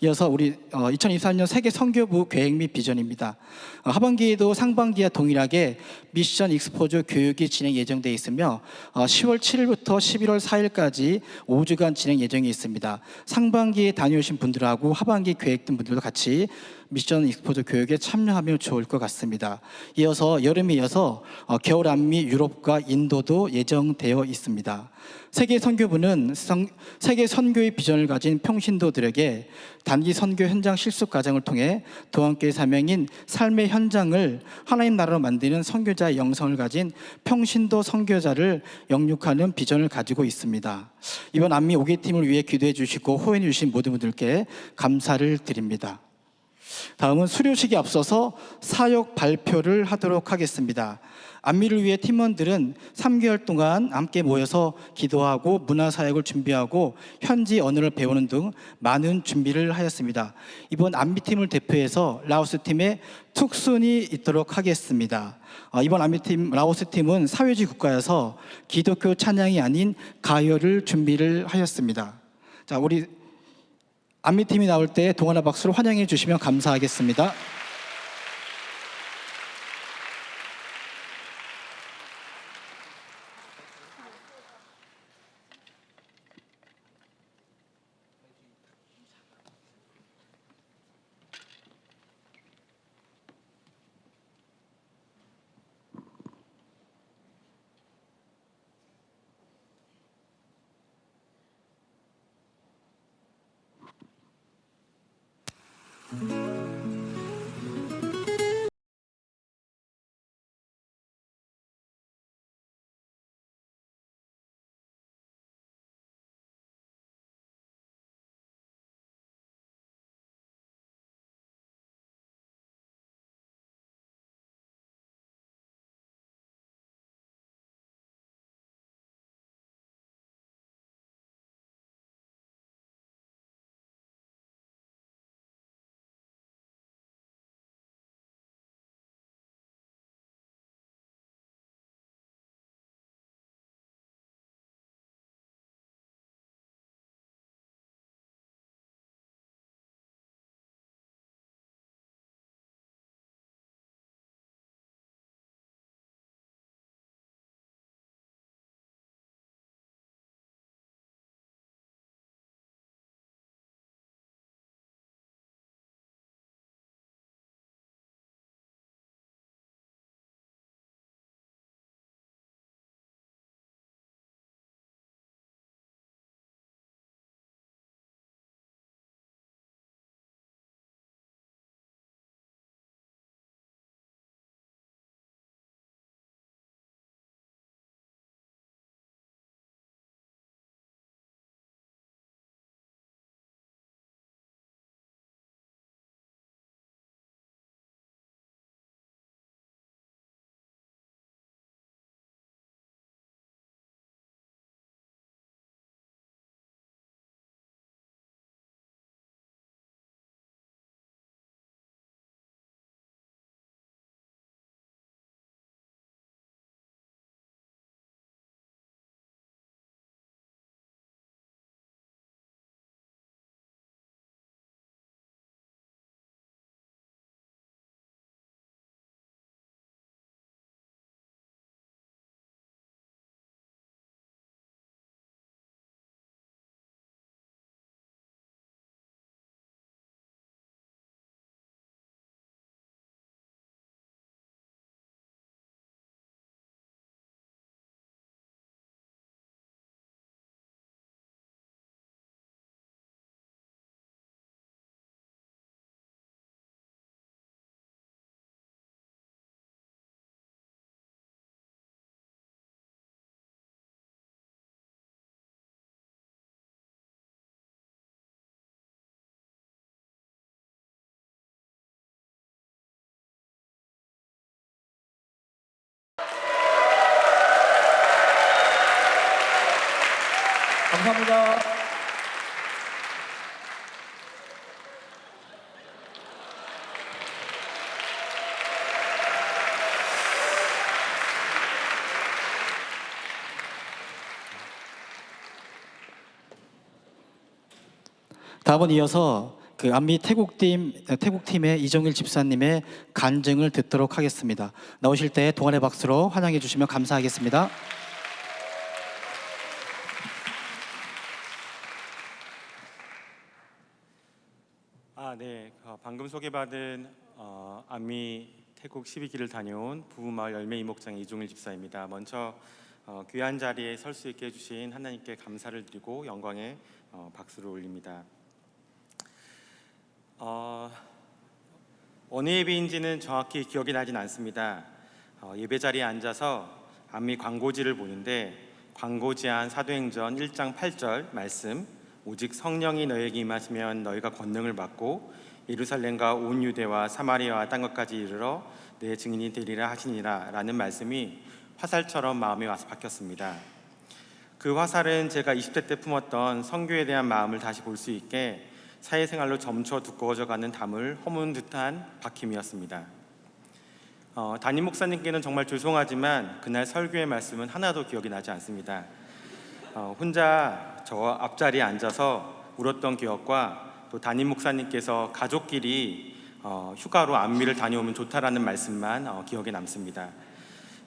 이어서 우리 2024년 세계 선교부 계획 및 비전입니다. 하반기에도 상반기와 동일하게 미션 익스포저 교육이 진행 예정되어 있으며 10월 7일부터 11월 4일까지 5주간 진행 예정이 있습니다. 상반기에 다녀오신 분들하고 하반기 계획된 분들도 같이 미션 익스포저 교육에 참여하면 좋을 것 같습니다. 이어서 여름에 이어서 겨울 안미 유럽과 인도도 예정되어 있습니다. 세계 선교부는 세계 선교의 비전을 가진 평신도들에게 단기 선교 현장 실습 과정을 통해 동안교회 사명인 삶의 현장을 하나님 나라로 만드는 선교자의 영성을 가진 평신도 선교자를 영육하는 비전을 가지고 있습니다. 이번 안미 5개 팀을 위해 기도해 주시고 호연해 주신 모든 분들께 감사를 드립니다. 다음은 수료식에 앞서서 사역 발표를 하도록 하겠습니다. 안미를 위해 팀원들은 3개월 동안 함께 모여서 기도하고 문화사역을 준비하고 현지 언어를 배우는 등 많은 준비를 하였습니다. 이번 안미팀을 대표해서 라오스팀의 툭순이 있도록 하겠습니다. 이번 안미팀 라오스팀은 사회주의 국가여서 기독교 찬양이 아닌 가요를 준비를 하였습니다. 자, 우리 안미팀이 나올 때 동원아 박수로 환영해 주시면 감사하겠습니다. 감사합니다. 다음은 이어서 그 안미 태국팀의 이종일 집사님의 간증을 듣도록 하겠습니다. 나오실 때 동안의 박수로 환영해 주시면 감사하겠습니다. 네. 방금 소개받은 안미 태국 12기를 다녀온 부부마을 열매 이목장의 이종일 집사입니다. 먼저 귀한 자리에 설 수 있게 해주신 하나님께 감사를 드리고 영광의 박수를 올립니다. 어느 예배인지는 정확히 기억이 나진 않습니다. 예배 자리에 앉아서 안미 광고지를 보는데 광고지한 사도행전 1장 8절 말씀, 오직 성령이 너에게 임하시면 너희가 권능을 받고 예루살렘과 온 유대와 사마리아와 땅 끝까지 이르러 내 증인이 되리라 하시니라 라는 말씀이 화살처럼 마음에 와서 박혔습니다. 그 화살은 제가 20대 때 품었던 선교에 대한 마음을 다시 볼 수 있게 사회생활로 점차 두꺼워져가는 담을 허문 듯한 박힘이었습니다. 담임 목사님께는 정말 죄송하지만 그날 설교의 말씀은 하나도 기억이 나지 않습니다. 혼자 저 앞자리에 앉아서 울었던 기억과 또 담임 목사님께서 가족끼리 휴가로 안미를 다녀오면 좋다라는 말씀만 기억에 남습니다.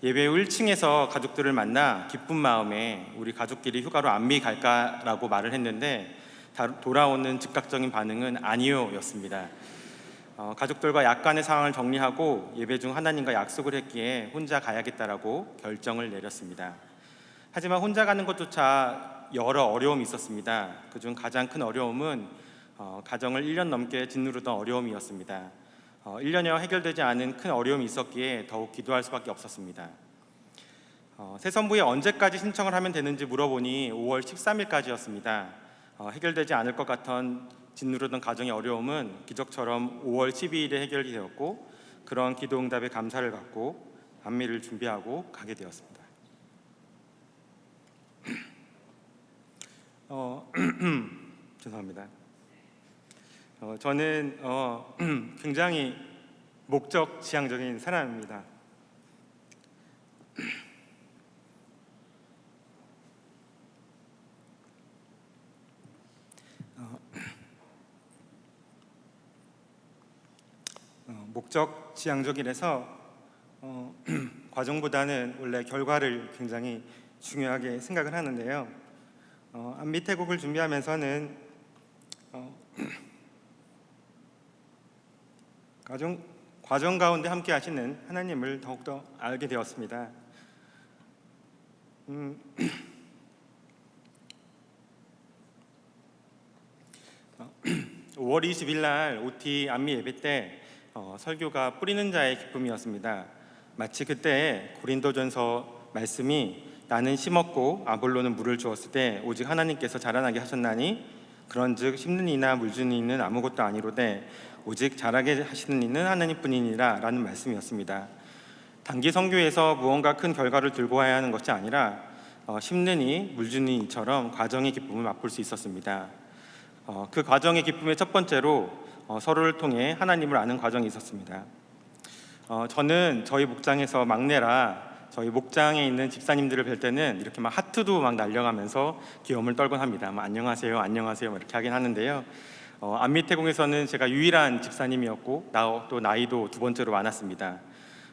예배 후 1층에서 가족들을 만나 기쁜 마음에 우리 가족끼리 휴가로 안미 갈까라고 말을 했는데 돌아오는 즉각적인 반응은 아니요 였습니다. 가족들과 약간의 상황을 정리하고 예배 중 하나님과 약속을 했기에 혼자 가야겠다라고 결정을 내렸습니다. 하지만 혼자 가는 것조차 여러 어려움이 있었습니다. 그중 가장 큰 어려움은 가정을 1년 넘게 짓누르던 어려움이었습니다. 1년여 해결되지 않은 큰 어려움이 있었기에 더욱 기도할 수밖에 없었습니다. 세선부에 언제까지 신청을 하면 되는지 물어보니 5월 13일까지였습니다. 해결되지 않을 것 같던 짓누르던 가정의 어려움은 기적처럼 5월 12일에 해결이 되었고 그런 기도 응답에 감사를 갖고 안미를 준비하고 가게 되었습니다. 죄송합니다. 저는 굉장히 목적 지향적인 사람입니다. 목적 지향적이라서 과정보다는 원래 결과를 굉장히 중요하게 생각을 하는데요. 안미 태국을 준비하면서는 과정 가운데 함께 하시는 하나님을 더욱더 알게 되었습니다. 5월 20일 날 OT 안미 예배 때 설교가 뿌리는 자의 기쁨이었습니다. 마치 그때 고린도전서 말씀이 나는 심었고 아볼로는 물을 주었을 때 오직 하나님께서 자라나게 하셨나니 그런즉 심는 이나 물 주는 이는 아무것도 아니로되 오직 자라게 하시는 이는 하나님뿐이니라 라는 말씀이었습니다. 단기 선교에서 무언가 큰 결과를 들고 와야 하는 것이 아니라 심는 이, 물 주는 이처럼 과정의 기쁨을 맛볼 수 있었습니다. 그 과정의 기쁨의 첫 번째로 서로를 통해 하나님을 아는 과정이 있었습니다. 저는 저희 목장에서 막내라 저희 목장에 있는 집사님들을 뵐 때는 이렇게 막 하트도 막 날려가면서 귀여움을 떨곤 합니다. 안녕하세요, 안녕하세요 이렇게 하긴 하는데요. 안미 태국에서는 제가 유일한 집사님이었고 또 나이도 두 번째로 많았습니다.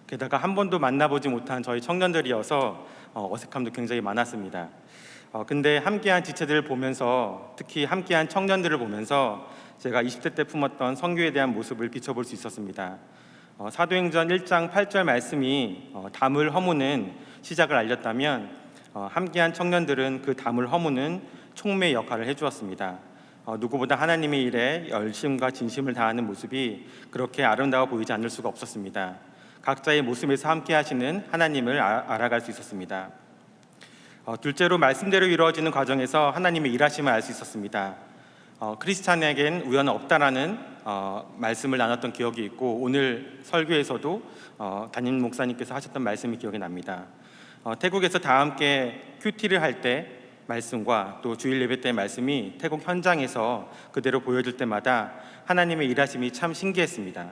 게다가 한 번도 만나보지 못한 저희 청년들이어서 어색함도 굉장히 많았습니다. 근데 함께한 지체들을 보면서 특히 함께한 청년들을 보면서 제가 20대 때 품었던 선교에 대한 모습을 비춰볼 수 있었습니다. 사도행전 1장 8절 말씀이 담을 허무는 시작을 알렸다면 함께한 청년들은 그 담을 허무는 촉매 역할을 해주었습니다. 누구보다 하나님의 일에 열심과 진심을 다하는 모습이 그렇게 아름다워 보이지 않을 수가 없었습니다. 각자의 모습에서 함께 하시는 하나님을 알아갈 수 있었습니다. 둘째로 말씀대로 이루어지는 과정에서 하나님의 일하심을 알 수 있었습니다. 크리스찬에겐 우연은 없다라는 말씀을 나눴던 기억이 있고 오늘 설교에서도 담임 목사님께서 하셨던 말씀이 기억이 납니다. 태국에서 다 함께 큐티를 할 때 말씀과 또 주일 예배 때 말씀이 태국 현장에서 그대로 보여질 때마다 하나님의 일하심이 참 신기했습니다.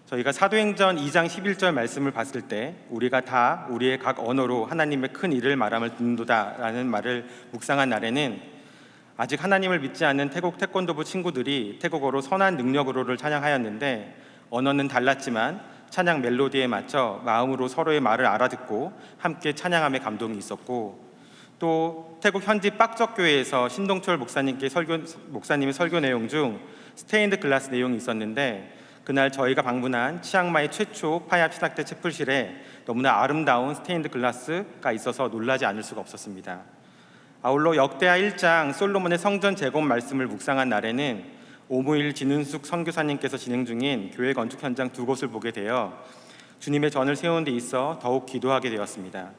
저희가 사도행전 2장 11절 말씀을 봤을 때 우리가 다 우리의 각 언어로 하나님의 큰 일을 말함을 듣는도다라는 말을 묵상한 날에는 아직 하나님을 믿지 않는 태국 태권도부 친구들이 태국어로 선한 능력으로를 찬양하였는데 언어는 달랐지만 찬양 멜로디에 맞춰 마음으로 서로의 말을 알아듣고 함께 찬양함에 감동이 있었고 또 태국 현지 빡적교회에서 신동철 목사님의 설교 내용 중 스테인드 글라스 내용이 있었는데 그날 저희가 방문한 치앙마이 최초 파얏 신학대 채플실에 너무나 아름다운 스테인드 글라스가 있어서 놀라지 않을 수가 없었습니다. 아울러 역대하 1장 솔로몬의 성전 재건 말씀을 묵상한 날에는 오무일 진은숙 선교사님께서 진행 중인 교회 건축 현장 두 곳을 보게 되어 주님의 전을 세우는 데 있어 더욱 기도하게 되었습니다.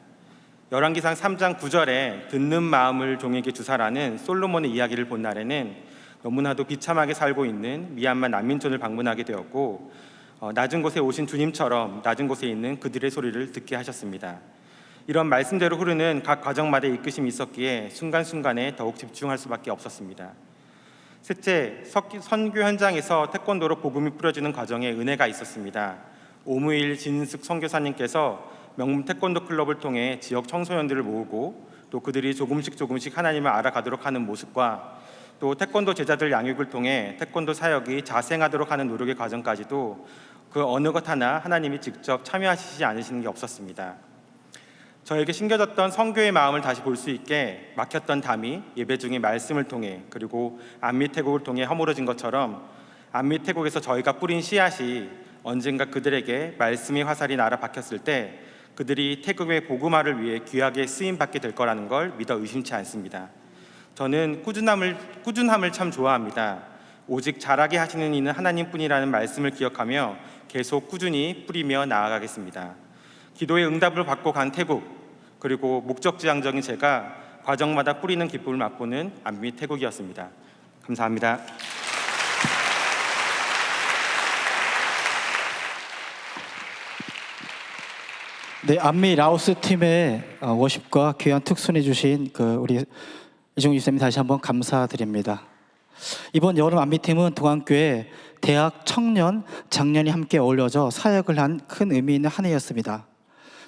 열왕기상 3장 9절에 듣는 마음을 종에게 주사라는 솔로몬의 이야기를 본 날에는 너무나도 비참하게 살고 있는 미얀마 난민촌을 방문하게 되었고 낮은 곳에 오신 주님처럼 낮은 곳에 있는 그들의 소리를 듣게 하셨습니다. 이런 말씀대로 흐르는 각 과정마다 이끄심이 있었기에 순간순간에 더욱 집중할 수밖에 없었습니다. 셋째, 선교 현장에서 태권도로 복음이 뿌려지는 과정에 은혜가 있었습니다. 오무일 진숙 선교사님께서 명문 태권도 클럽을 통해 지역 청소년들을 모으고 또 그들이 조금씩 하나님을 알아가도록 하는 모습과 또 태권도 제자들 양육을 통해 태권도 사역이 자생하도록 하는 노력의 과정까지도 그 어느 것 하나 하나님이 직접 참여하시지 않으시는 게 없었습니다. 저에게 심겨졌던 선교의 마음을 다시 볼 수 있게 막혔던 담이 예배 중에 말씀을 통해 그리고 안미태국을 통해 허물어진 것처럼 안미태국에서 저희가 뿌린 씨앗이 언젠가 그들에게 말씀의 화살이 날아 박혔을 때 그들이 태국의 복음화를 위해 귀하게 쓰임받게 될 거라는 걸 믿어 의심치 않습니다. 저는 꾸준함을 참 좋아합니다. 오직 잘하게 하시는 이는 하나님뿐이라는 말씀을 기억하며 계속 꾸준히 뿌리며 나아가겠습니다. 기도의 응답을 받고 간 태국, 그리고 목적지향적인 제가 과정마다 뿌리는 기쁨을 맛보는 안미 태국이었습니다. 감사합니다. 네, 안미 라오스 팀의 워십과 귀한 특순해 주신 우리 이종희 집사님 다시 한번 감사드립니다. 이번 여름 안미팀은 동안교회 대학 청년, 장년이 함께 어울려져 사역을 한 큰 의미 있는 한 해였습니다.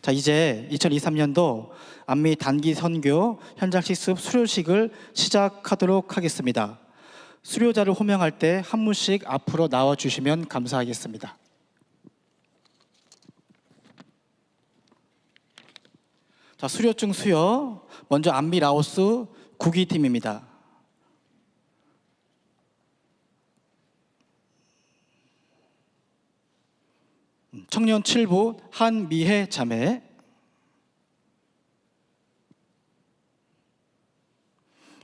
자, 이제 2023년도 안미 단기 선교 현장 실습 수료식을 시작하도록 하겠습니다. 수료자를 호명할 때 한 분씩 앞으로 나와 주시면 감사하겠습니다. 자, 수료증 수여. 먼저 안미 라오스 국위팀입니다. 청년 7부 한미혜 자매,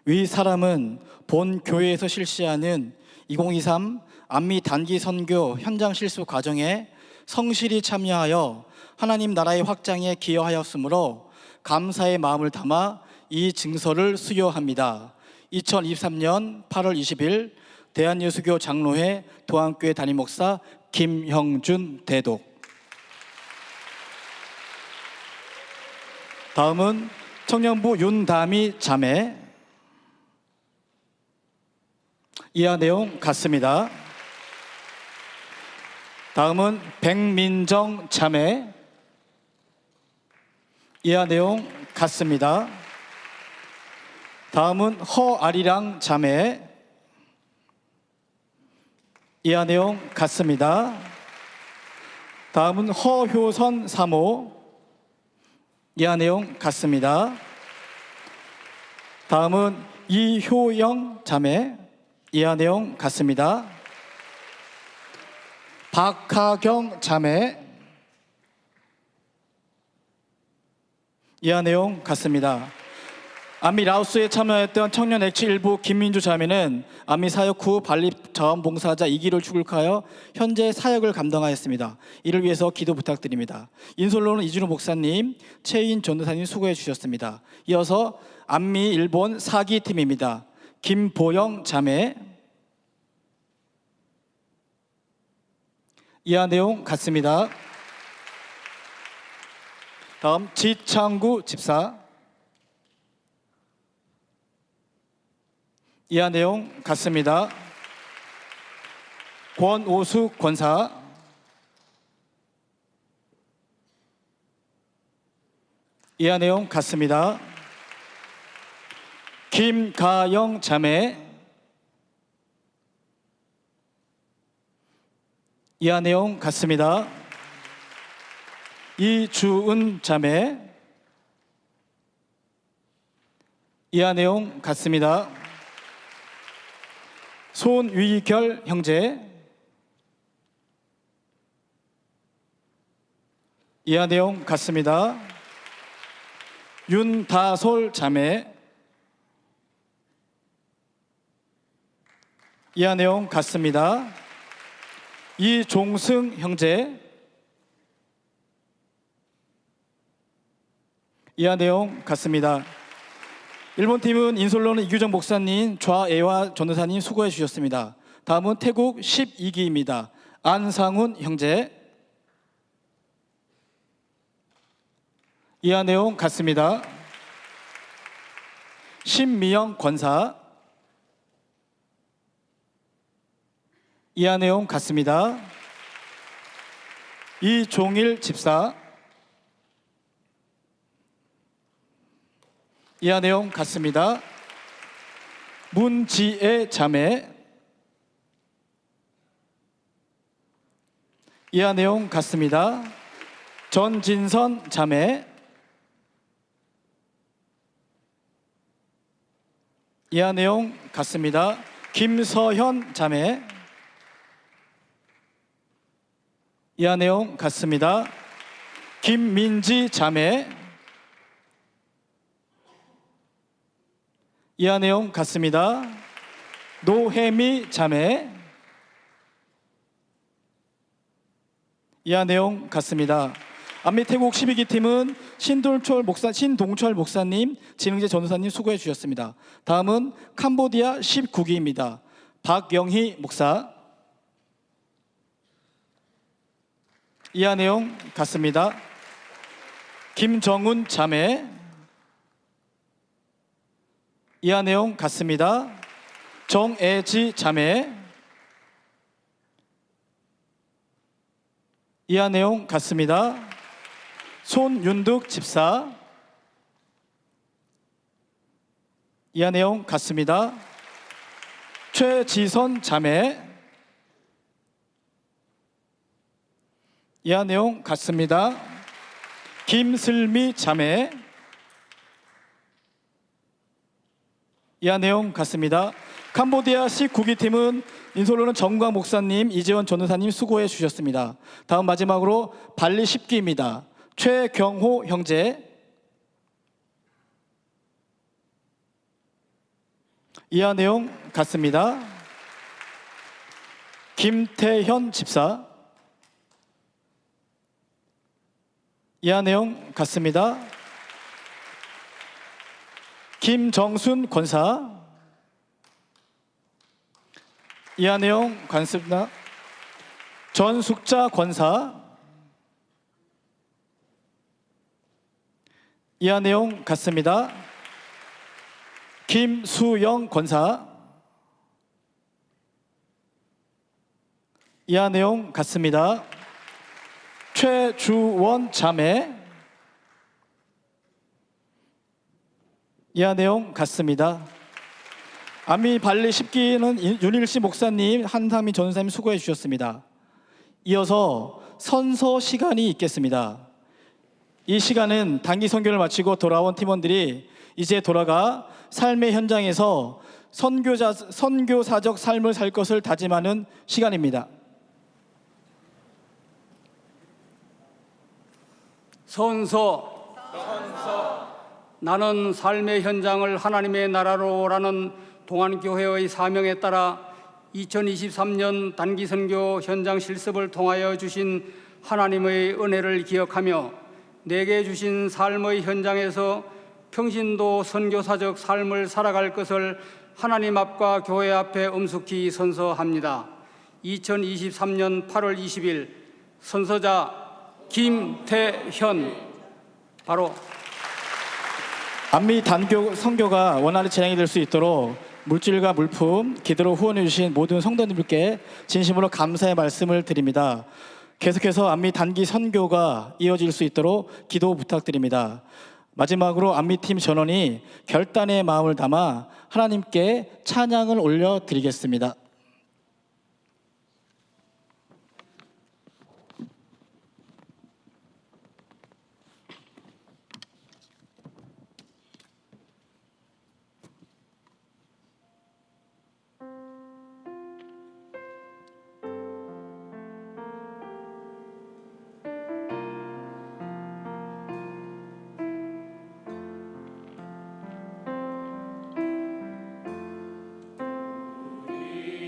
위 사람은 본 교회에서 실시하는 2023 안미 단기 선교 현장 실습 과정에 성실히 참여하여 하나님 나라의 확장에 기여하였으므로 감사의 마음을 담아 이 증서를 수여합니다. 2023년 8월 20일 대한예수교 장로회 도안교회 담임목사 김형준 대독. 다음은 청년부 윤다미 자매. 이하 내용 같습니다. 다음은 백민정 자매. 이하 내용 같습니다. 다음은 허아리랑 자매. 이하 내용 같습니다. 다음은 허효선 사모. 이하 내용 같습니다. 다음은 이효영 자매. 이하 내용 같습니다. 박하경 자매. 이하 내용 같습니다. 안미 라오스에 참여했던 청년 액치 일부 김민주 자매는 안미 사역 후 반립자원봉사자 2기를 출국하여 현재 사역을 감당하였습니다. 이를 위해서 기도 부탁드립니다. 인솔로는 이준호 목사님, 최인 전도사님 수고해 주셨습니다. 이어서 안미 일본 4기 팀입니다. 김보영 자매. 이하 내용 같습니다. 다음 지창구 집사. 이하 내용 같습니다. 권오숙 권사. 이하 내용 같습니다. 김가영 자매. 이하 내용 같습니다. 이주은 자매. 이하 내용 같습니다. 손위결 형제. 이하 내용 같습니다. 윤다솔 자매. 이하 내용 같습니다. 이종승 형제. 이하 내용 같습니다. 일본 팀은 인솔로는 이규정 목사님, 좌애화 전도사님 수고해 주셨습니다. 다음은 태국 12기입니다. 안상훈 형제. 이하 내용 같습니다. 신미영 권사. 이하 내용 같습니다. 이종일 집사. 이하 내용 같습니다. 문지혜 자매. 이하 내용 같습니다. 전진선 자매. 이하 내용 같습니다. 김서현 자매. 이하 내용 같습니다. 김민지 자매. 이하 내용 같습니다. 노혜미 자매. 이하 내용 같습니다. 안미 태국 12기 팀은 신동철 목사님, 진흥재 전도사님 수고해 주셨습니다. 다음은 캄보디아 19기입니다. 박영희 목사. 이하 내용 같습니다. 김정훈 자매. 이하 내용 같습니다. 정애지 자매. 이하 내용 같습니다. 손윤득 집사. 이하 내용 같습니다. 최지선 자매. 이하 내용 같습니다. 김슬미 자매. 이하 내용 같습니다. 캄보디아 19기 팀은 인솔로는 정광 목사님, 이재원 전도사님 수고해 주셨습니다. 다음 마지막으로 발리 10기입니다. 최경호 형제. 이하 내용 같습니다. 김태현 집사. 이하 내용 같습니다. 김정순 권사. 이하 내용 같습니다. 전숙자 권사. 이하 내용 같습니다. 김수영 권사. 이하 내용 같습니다. 최주원 자매. 이하 내용 같습니다. 안미 발리 10기는 윤일씨 목사님, 한상민 전사님 수고해 주셨습니다. 이어서 선서 시간이 있겠습니다. 이 시간은 단기 선교를 마치고 돌아온 팀원들이 이제 돌아가 삶의 현장에서 선교사적 삶을 살 것을 다짐하는 시간입니다. 선서. 나는 삶의 현장을 하나님의 나라로라는 동안교회의 사명에 따라 2023년 단기선교 현장 실습을 통하여 주신 하나님의 은혜를 기억하며 내게 주신 삶의 현장에서 평신도 선교사적 삶을 살아갈 것을 하나님 앞과 교회 앞에 엄숙히 선서합니다. 2023년 8월 20일 선서자 김태현. 바로 안미 단교 선교가 원활히 진행이 될 수 있도록 물질과 물품, 기도로 후원해 주신 모든 성도님들께 진심으로 감사의 말씀을 드립니다. 계속해서 안미 단기 선교가 이어질 수 있도록 기도 부탁드립니다. 마지막으로 안미팀 전원이 결단의 마음을 담아 하나님께 찬양을 올려드리겠습니다. 우리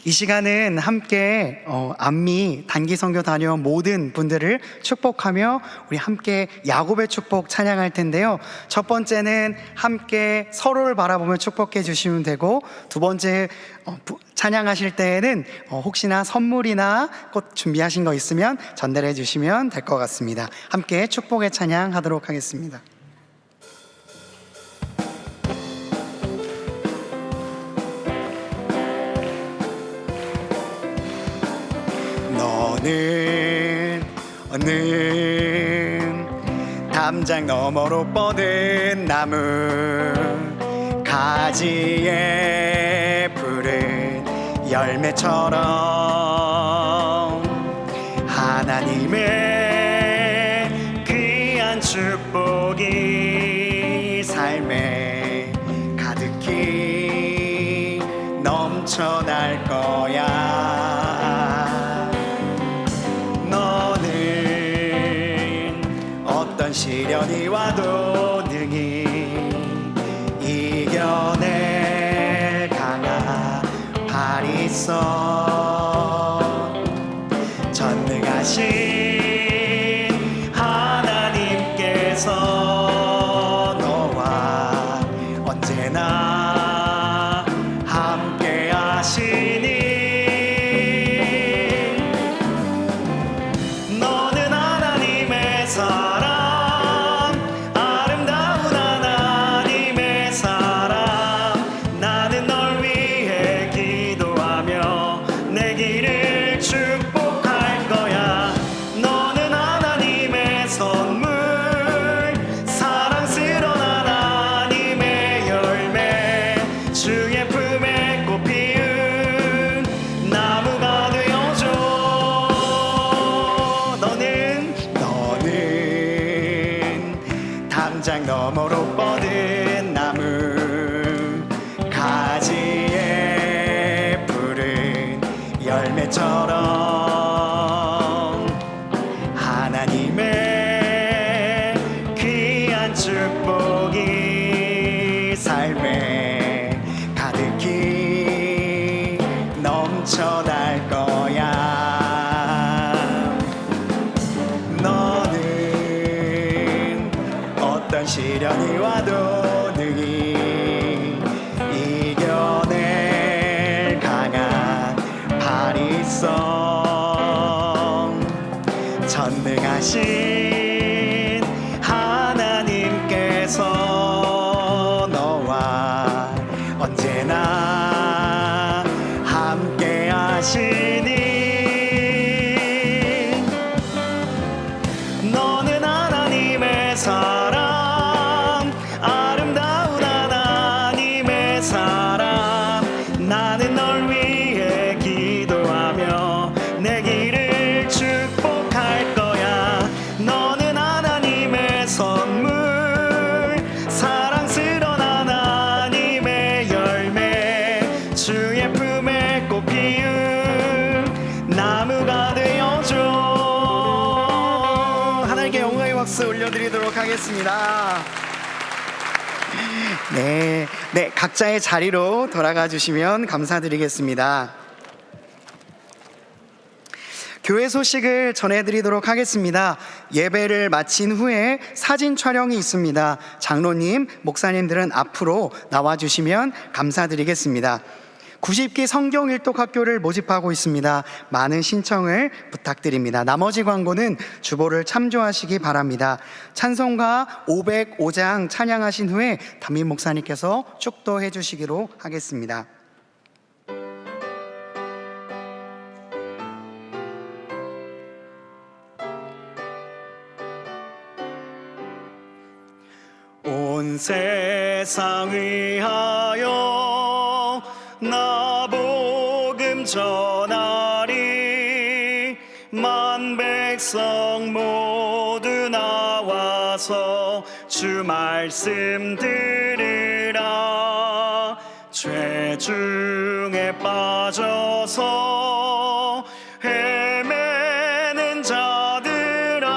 이 시간은 함께 안미 단기 선교 다녀온 모든 분들을 축복하며 우리 함께 야곱의 축복 찬양할 텐데요. 첫 번째는 함께 서로를 바라보며 축복해 주시면 되고, 두 번째 찬양하실 때에는 혹시나 선물이나 꽃 준비하신 거 있으면 전달해 주시면 될 것 같습니다. 함께 축복의 찬양하도록 하겠습니다. 너는 담장 너머로 뻗은 나무, 가지에 푸른 열매처럼 하나님의 귀한 축복이 삶에 가득히 넘쳐날 거야. 시련이 와도 능히 이겨낼 강한 발이 있어. 전능하신 하나님께서 너와 언제나 함께 하시니 너는 하나님의 사랑, 담장 너머로 뻗은 나무, 가지에 푸른 열매처럼 하나님의 귀한 축복 축복이 삶에 가득히 넘쳐날 거야. 너는 어떤 시련이 와도 능히 이겨낼 강한 팔이 있어. 전능하신 하나님께서 너와 언제나 함께 하시니 너는 하나님의 사람, 아름다운 하나님의 사람. 나는 널 위해 기도하며 내 길을 축복할 거야. 너는 하나님의 선물, 사랑스러운 하나님의 열매, 주의 품에 꽃 피운 나무가 되어줘. 하나님께 영광의 박수 올려드리도록 하겠습니다. 네, 각자의 자리로 돌아가 주시면 감사드리겠습니다. 교회 소식을 전해드리도록 하겠습니다. 예배를 마친 후에 사진 촬영이 있습니다. 장로님, 목사님들은 앞으로 나와주시면 감사드리겠습니다. 90기 성경일독학교를 모집하고 있습니다. 많은 신청을 부탁드립니다. 나머지 광고는 주보를 참조하시기 바랍니다. 찬송가 505장 찬양하신 후에 담임 목사님께서 축도해 주시기로 하겠습니다. 온 세상 위하여 나 복음 전하리. 만 백성 모두 나와서 주 말씀 들으라. 죄 중에 빠져서 헤매는 자들아,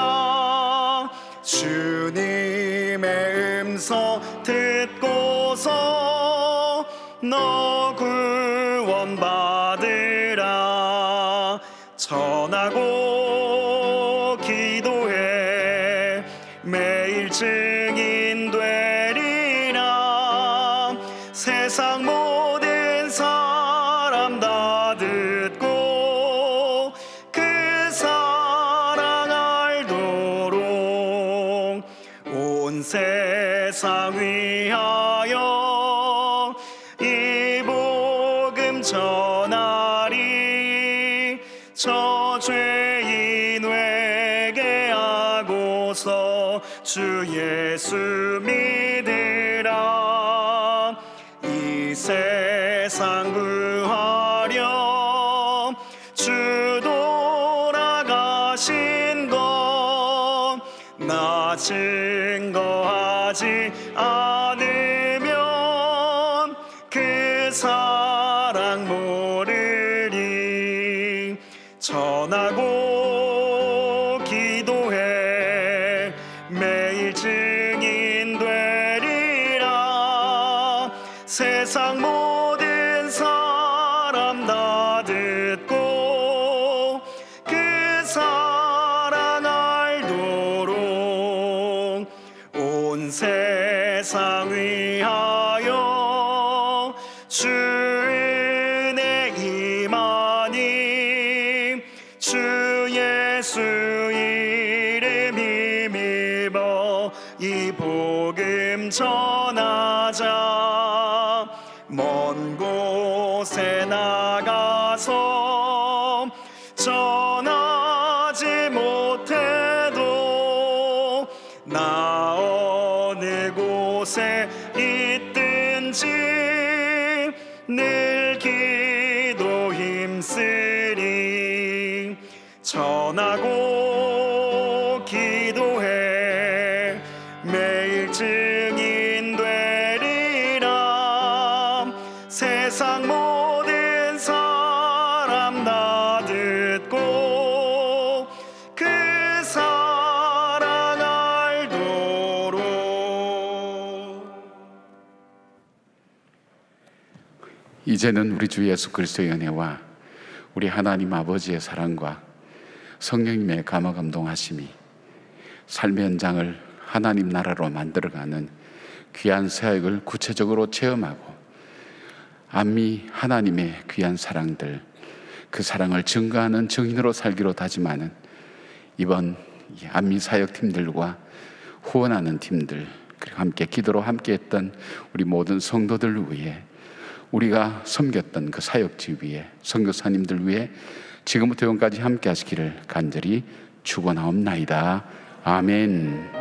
주님의 음성 듣고서 너 구원받으라. 전하고 기도해 매일 증인 되리라. 세상 모든 사람 다 듣고 그 사랑 알도록 온 세상 위하여 이 복음 전하리. 저 죄인 회개하고서 주 예수 믿으라. 이 세상 구하려 주 돌아가신 것 나 증거하지 않으면 그 사랑 모르리. 전하고 기도해 매일 증인 되리라. 세상 모든 사람 다 듣고 그 사랑 알도록 온 세상 위하여 주 은혜 임하니. 주 예수 이름 힘입어 이 복음 전하자. 먼 곳에 나가서 전하지 못해도 나 어느 곳에 있든지 늘 기도 힘쓰리. 전하고 기도해 매일 증인 되리라. 세상 모든 사람 다 듣고 그 사랑 알도록 이제는 우리 주 예수 그리스도의 은혜와 우리 하나님 아버지의 사랑과 성령님의 감화 감동하심이 삶의 현장을 하나님 나라로 만들어가는 귀한 사역을 구체적으로 체험하고 안미 하나님의 귀한 사랑들, 그 사랑을 증거하는 증인으로 살기로 다짐하는 이번 안미 사역팀들과 후원하는 팀들, 그리고 함께 기도로 함께했던 우리 모든 성도들 위해, 우리가 섬겼던 그 사역지 위에, 선교사님들 위해 지금부터 영까지 함께 하시기를 간절히 축원하옵나이다. 아멘.